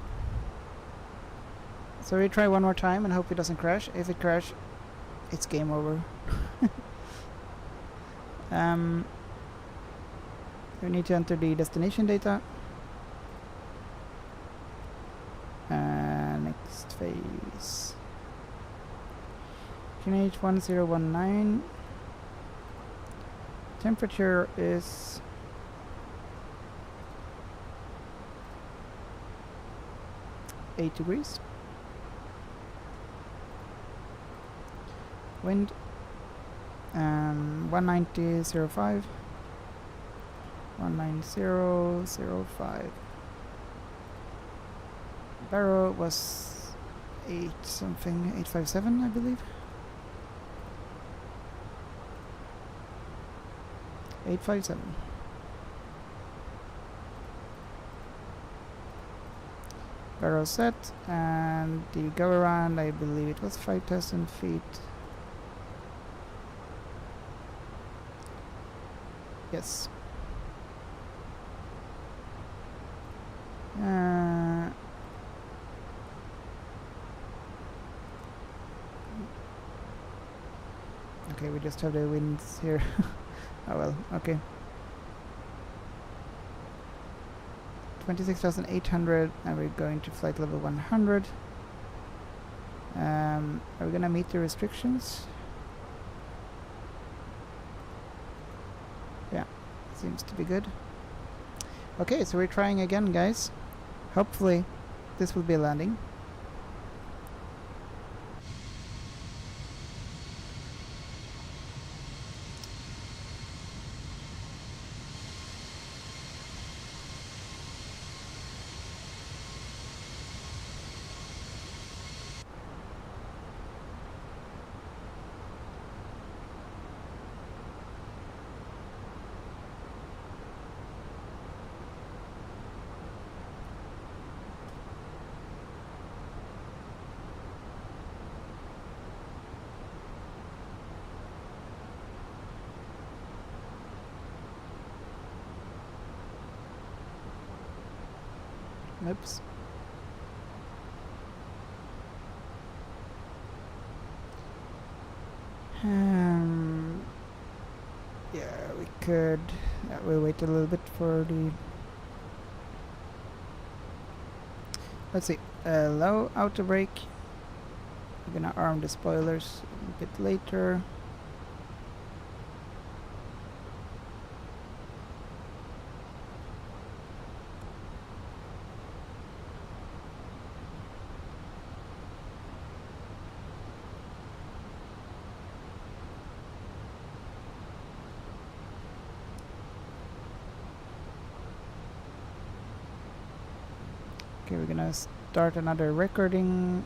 F: So we try one more time and hope it doesn't crash. If it crashes, it's game over. We need to enter the destination data. Next phase. QNH 1019. Temperature is 8 degrees. Wind 190.05. 190.05. Barrow was 8 something, 857 I believe. 857. Barrow set, and the go around, I believe it was 5,000 feet. Yes. Okay, we just have the winds here. Oh well, okay. 26,800, and we're going to flight level 100. Are we gonna meet the restrictions? Yeah, seems to be good. Okay, so we're trying again, guys. Hopefully this will be a landing. Oops. Yeah, we could. We'll wait a little bit for the. Let's see. Low auto brake. We're gonna arm the spoilers a bit later. Okay, we're gonna start another recording.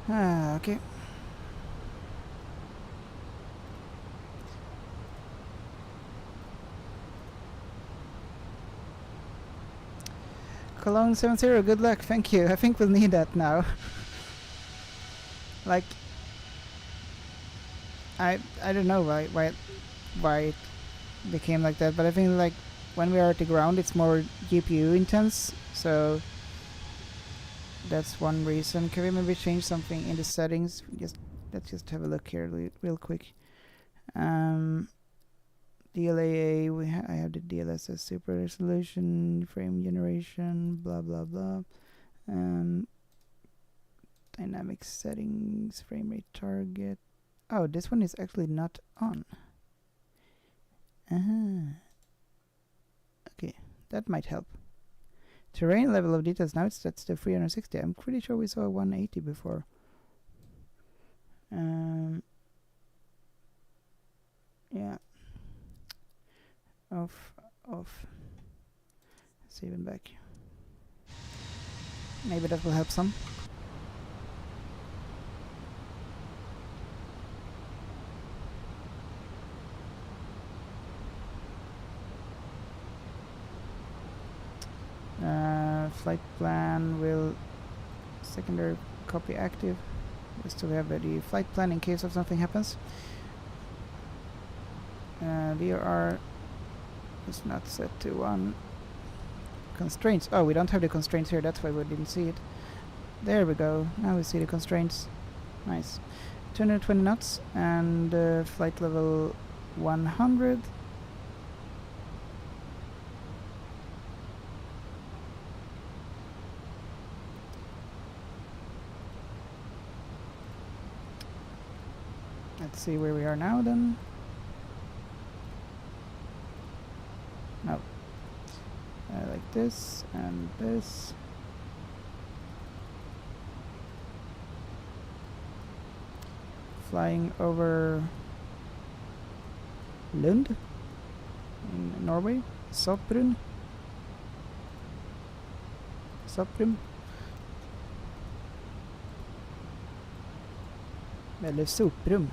F: Okay. Cologne 70, good luck, thank you. I think we'll need that now. Like, I don't know why it became like that, but I think like when we are at the ground it's more GPU intense, so that's one reason. Can we maybe change something in the settings? Let's just have a look here real quick. DLAA, I have the DLSS super resolution, frame generation, blah blah blah. Dynamic settings, frame rate target. Oh, this one is actually not on. Okay, that might help. Terrain level of details, now that's the 360. I'm pretty sure we saw 180 before. Yeah. Off. Save and back. Maybe that will help some. Flight plan will secondary copy active, just to have the flight plan in case of something happens. VRR is not set to 1. Constraints. Oh, we don't have the constraints here, that's why we didn't see it. There we go, now we see the constraints. Nice. 220 knots and flight level 100. Let's see where we are now then. No. Like this and this. Flying over Lund in Norway. Soprum. Eller soprum.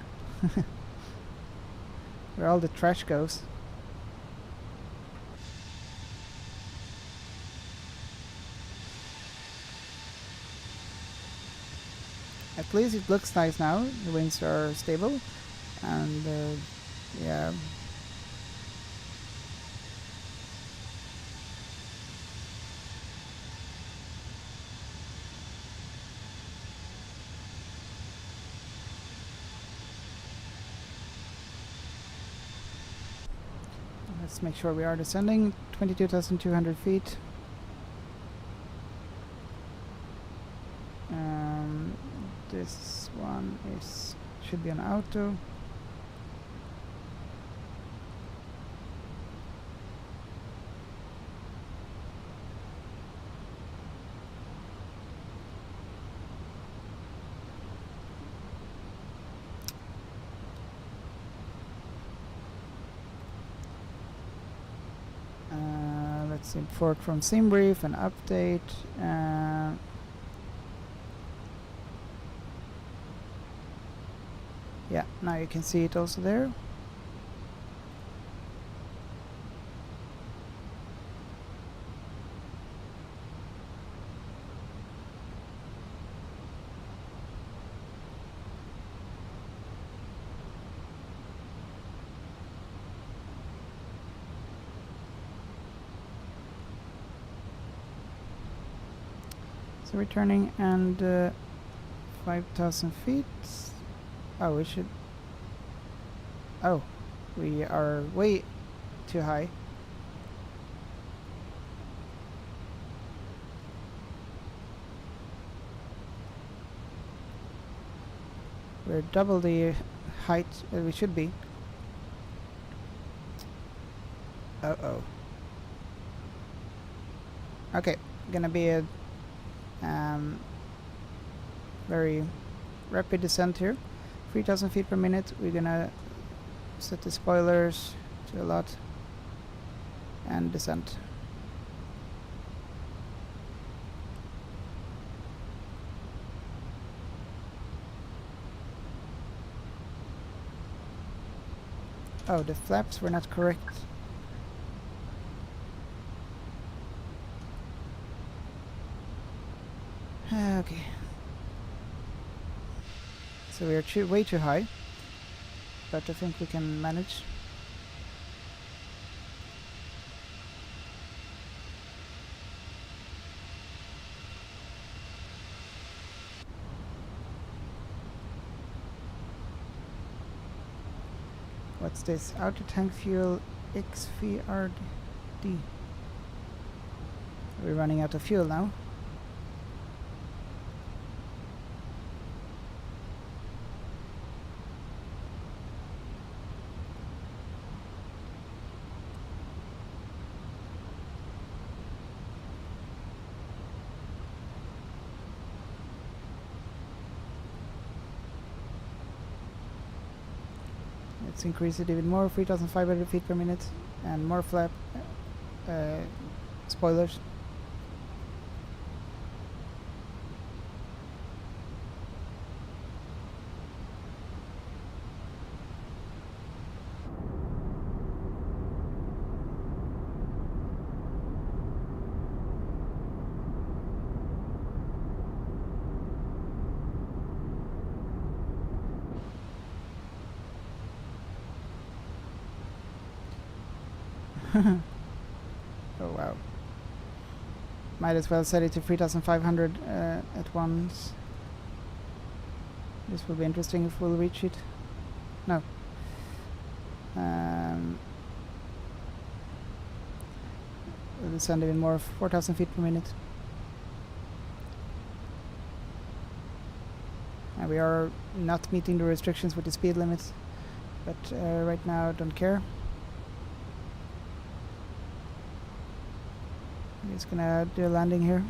F: Where all the trash goes. At least it looks nice now. The wings are stable, and yeah. Let's make sure we are descending. 22,200 feet. This one should be an auto. Let's import from SimBrief and update. Yeah, now you can see it also there. So we're turning and 5,000 feet. Oh, we should... Oh, we are way too high. We're double the height we should be. Uh-oh. Okay, gonna be a very rapid descent here. 3,000 feet per minute. We're gonna set the spoilers to a lot and descent. Oh, the flaps were not correct. Okay. So we are way too high, but I think we can manage. What's this? Outer tank fuel XVRD. We're running out of fuel now. Let's increase it even more, 3,500 feet per minute, and more flap spoilers. Oh wow. Might as well set it to 3,500 at once. This will be interesting if we'll reach it. No. We'll descend even more, 4,000 feet per minute. And we are not meeting the restrictions with the speed limits, but right now don't care. I'm just gonna do a landing here.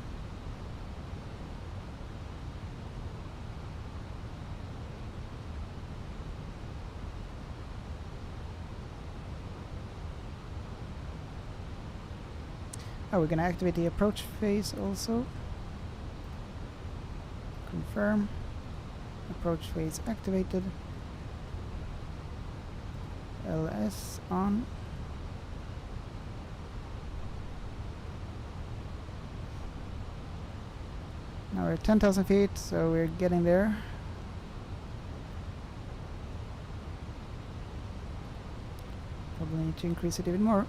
F: Oh, we're gonna activate the approach phase also. Confirm. Approach phase activated. LS on. Now we're at 10,000 feet, so we're getting there. Probably need to increase it even more.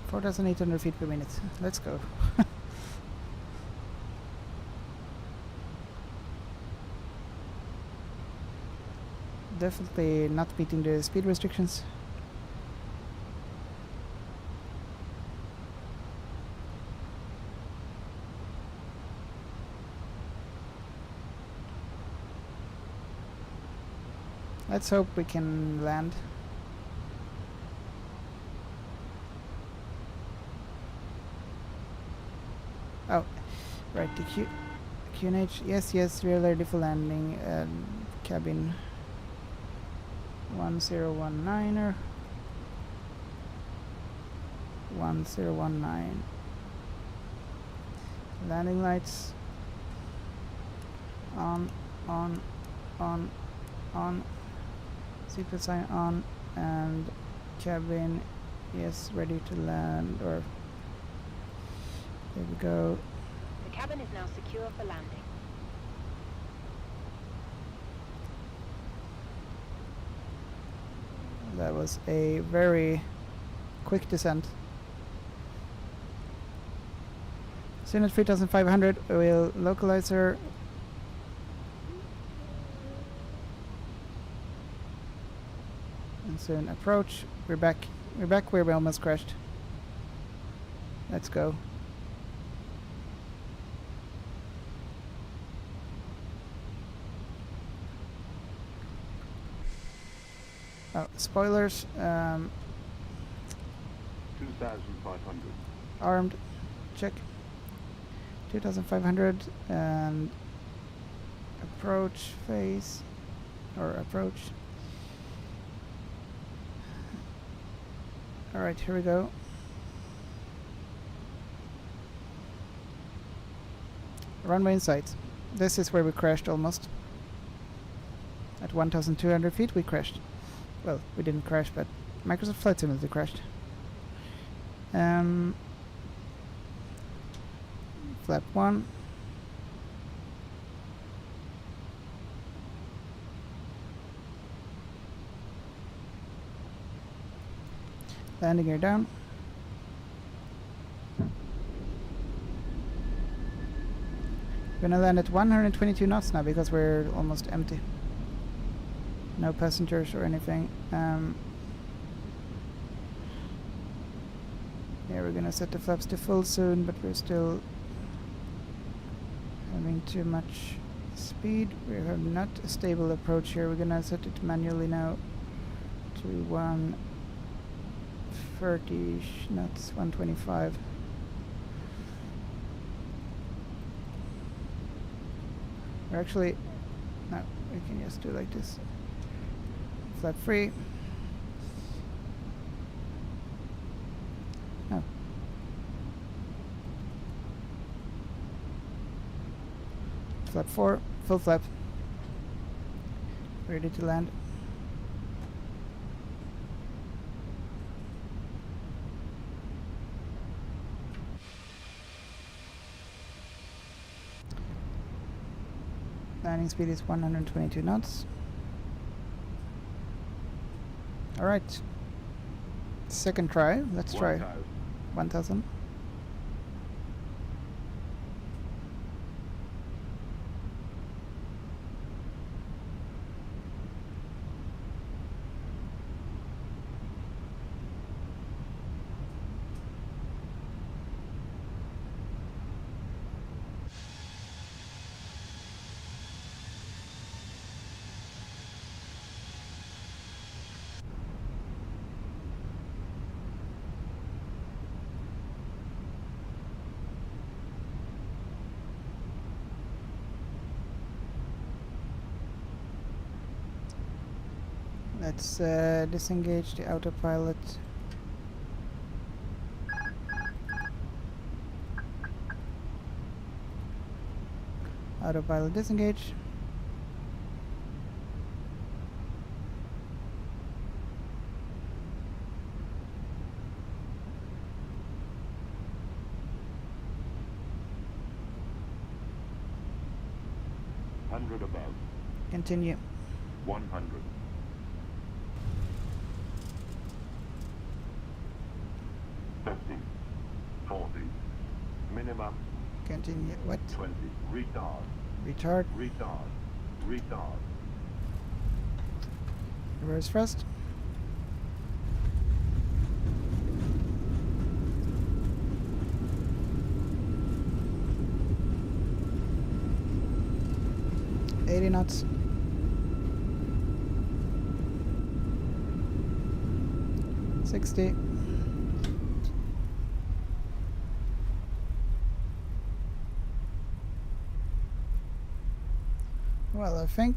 F: 4,800 feet per minute. Let's go. Definitely not meeting the speed restrictions. Let's hope we can land. Oh, right, the QNH, yes, we're ready for landing. Cabin 1019er 1019. Landing lights on. Seatbelt sign on, and cabin, yes, ready to land, or there we go.
I: The cabin is now secure for landing.
F: That was a very quick descent. Soon at 3,500 we'll localize her. And soon approach. We're back where we almost crashed. Let's go. Oh, spoilers.
K: 2,500.
F: Armed. Check. 2,500 and approach phase or approach. Alright, here we go. Runway in sight. This is where we crashed almost. At 1,200 feet we crashed. Well, we didn't crash, but Microsoft Flight Simulator crashed. Flap 1. Landing gear down. We're gonna land at 122 knots now because we're almost empty. No passengers or anything. Yeah, we're gonna set the flaps to full soon, but we're still having too much speed. We have not a stable approach here. We're gonna set it manually now to 130 knots, 125. We're actually, no, we can just do like this. Flap free. No. Flap 4, full flap. Ready to land. Landing speed is 122 knots. Alright. Second try. Let's try. 1,000. Let's disengage the autopilot. Autopilot disengage.
K: Above.
F: Continue.
K: 100. 50. 40. Minimum.
F: Continue. What?
K: 20. Retard.
F: Retard.
K: Retard. Retard.
F: Reverse thrust. knots. $60. Well, I think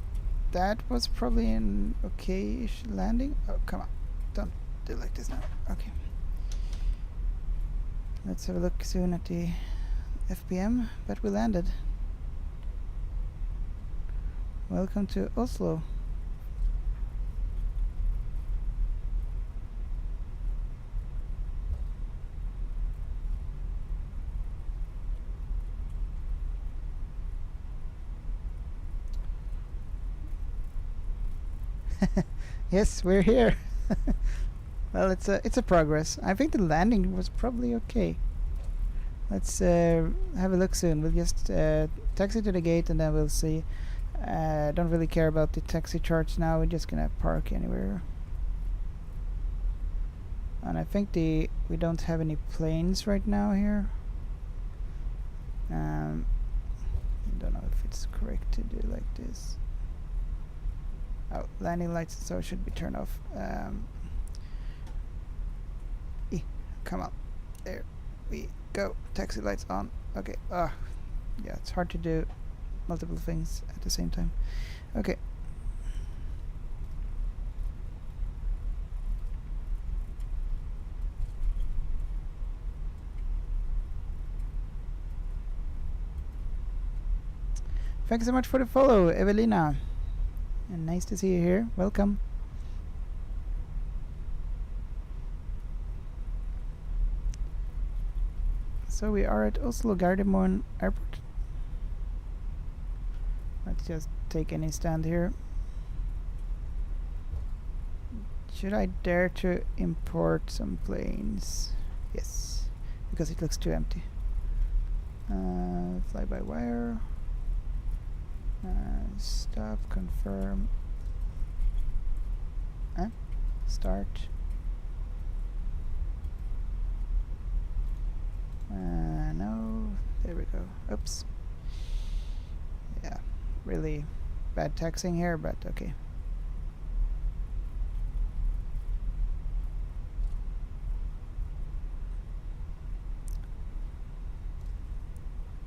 F: that was probably an okay-ish landing. Oh, come on. Don't do like this now. Okay. Let's have a look soon at the FPM, but we landed. Welcome to Oslo. Yes, we're here. Well, it's a progress. I think the landing was probably okay. let's have a look soon. We'll just taxi to the gate and then we'll see. Don't really care about the taxi charge now. We're just gonna park anywhere. And I think we don't have any planes right now here. I don't know if it's correct to do like this. Oh, landing lights so should be turned off. Come on, there we go. Taxi lights on. Okay. Yeah, it's hard to do multiple things at the same time. Okay. Thank you so much for the follow, Evelina. And nice to see you here. Welcome. So we are at Oslo Gardermoen Airport. Let's just take any stand here. Should I dare to import some planes? Yes, because it looks too empty. Fly by wire. Stop, confirm. Start. No, there we go. Oops. Yeah, really bad taxing here, but okay.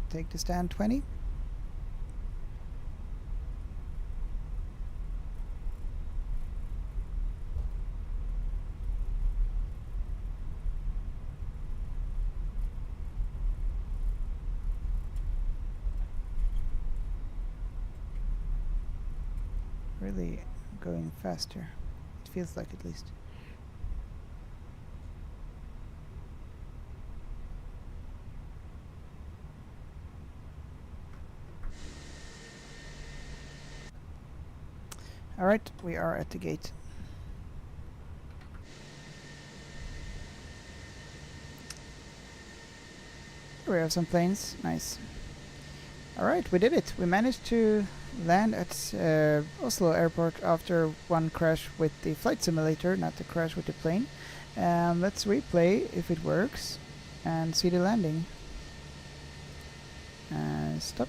F: Take the stand 20. Really going faster. It feels like, at least. Alright, we are at the gate. We have some planes. Nice. Alright, we did it. We managed to land at Oslo Airport after one crash with the flight simulator, not the crash with the plane. Let's replay if it works and see the landing. Stop.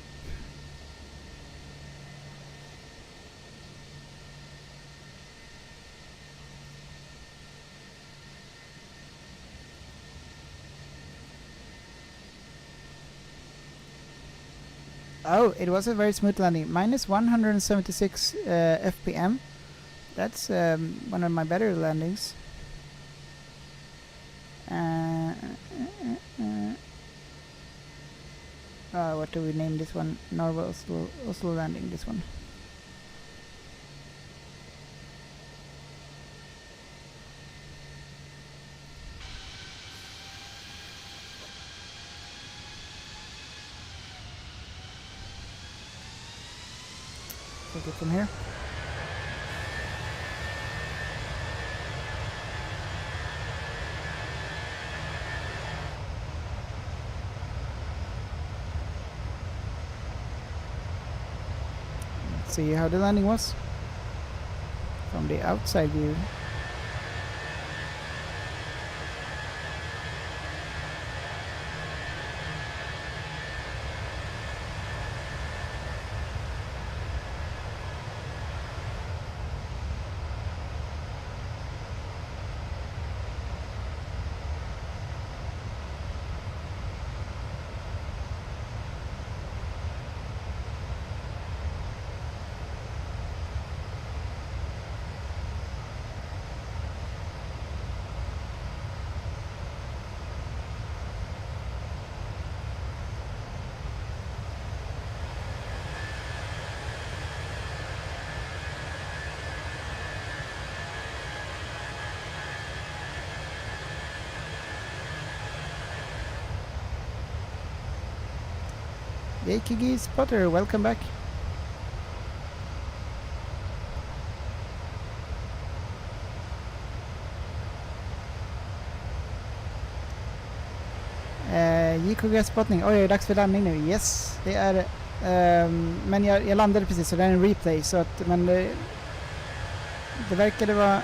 F: Oh, it was a very smooth landing. Minus 176 FPM. That's one of my better landings. What do we name this one? Norway Oslo landing, this one. Take it from here. Let's see how the landing was from the outside view. Yay, Kigi Spotter, welcome back. JKG spottning. Oj, det är dags för landning nu. Yes, det är det. Men jag landade precis, så det är en replay. Så att, men det verkade vara...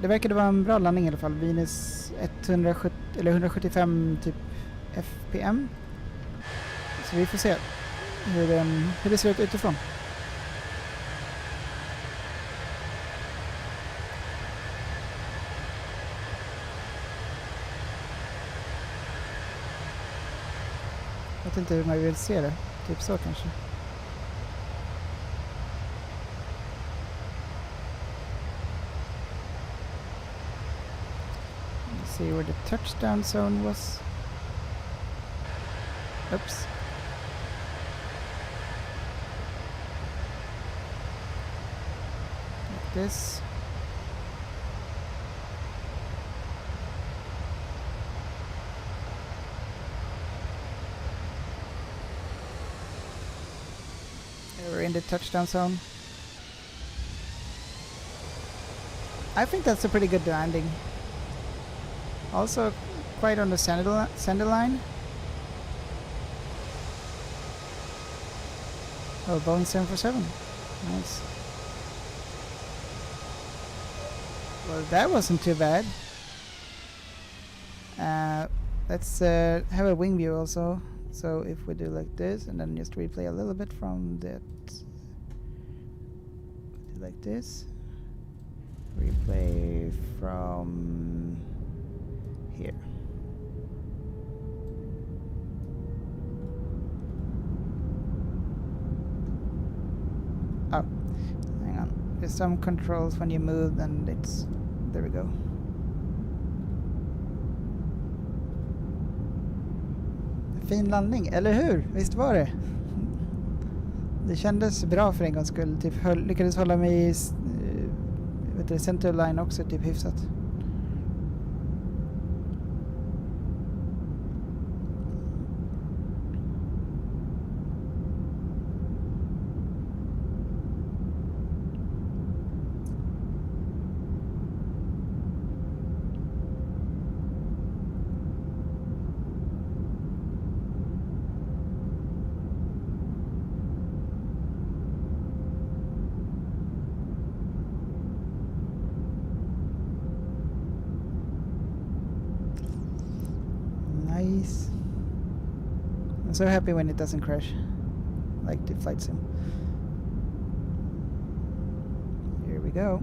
F: Det verkade vara en bra landning i alla fall. Minus 170 eller 175 typ FPM. Så vi får se hur det ser ut utifrån. Jag vet inte hur man vill se det. Typ så kanske. Let's see where the touchdown zone was. Oops. Like this. We're in the touchdown zone. I think that's a pretty good landing. Also quite on the center line. Oh, Boeing 747. Nice. Well, that wasn't too bad. Let's have a wing view also. So if we do like this and then just replay a little bit from that, do like this, replay from here. Oh, hang on. There's some controls when you move, and it's, there we go. Fin landning, eller hur? Visst var det? Det kändes bra för en gångs skull. Typ lyckades hålla mig i center line också, typ hyfsat. Nice. I'm so happy when it doesn't crash, like the flight sim. Here we go.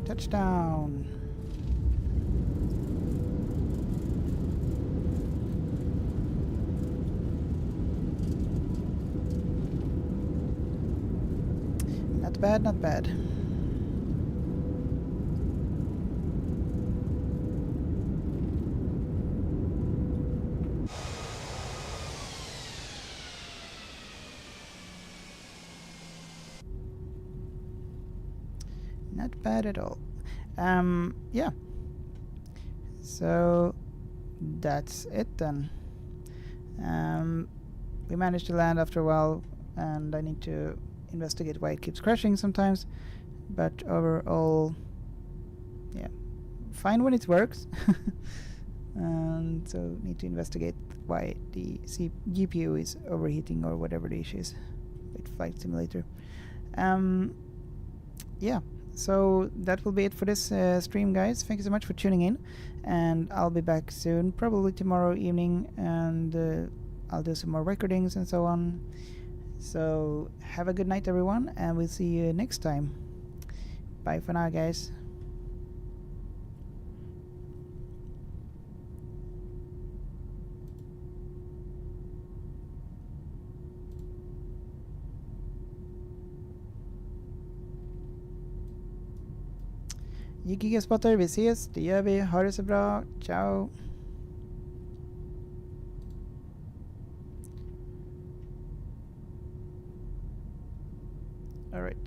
F: Touchdown. Not bad, not bad. Not bad at all. Yeah. So that's it then. We managed to land after a while, and I need to investigate why it keeps crashing sometimes, but overall, yeah, fine when it works. And so need to investigate why the GPU is overheating or whatever the issue is with Flight Simulator. Yeah, so that will be it for this stream, guys. Thank you so much for tuning in, and I'll be back soon, probably tomorrow evening, and I'll do some more recordings and so on. So have a good night, everyone, and we'll see you next time. Bye for now, guys. JKG Spotter, vi ses. Det gör vi. Ha det så bra. Ciao. All right.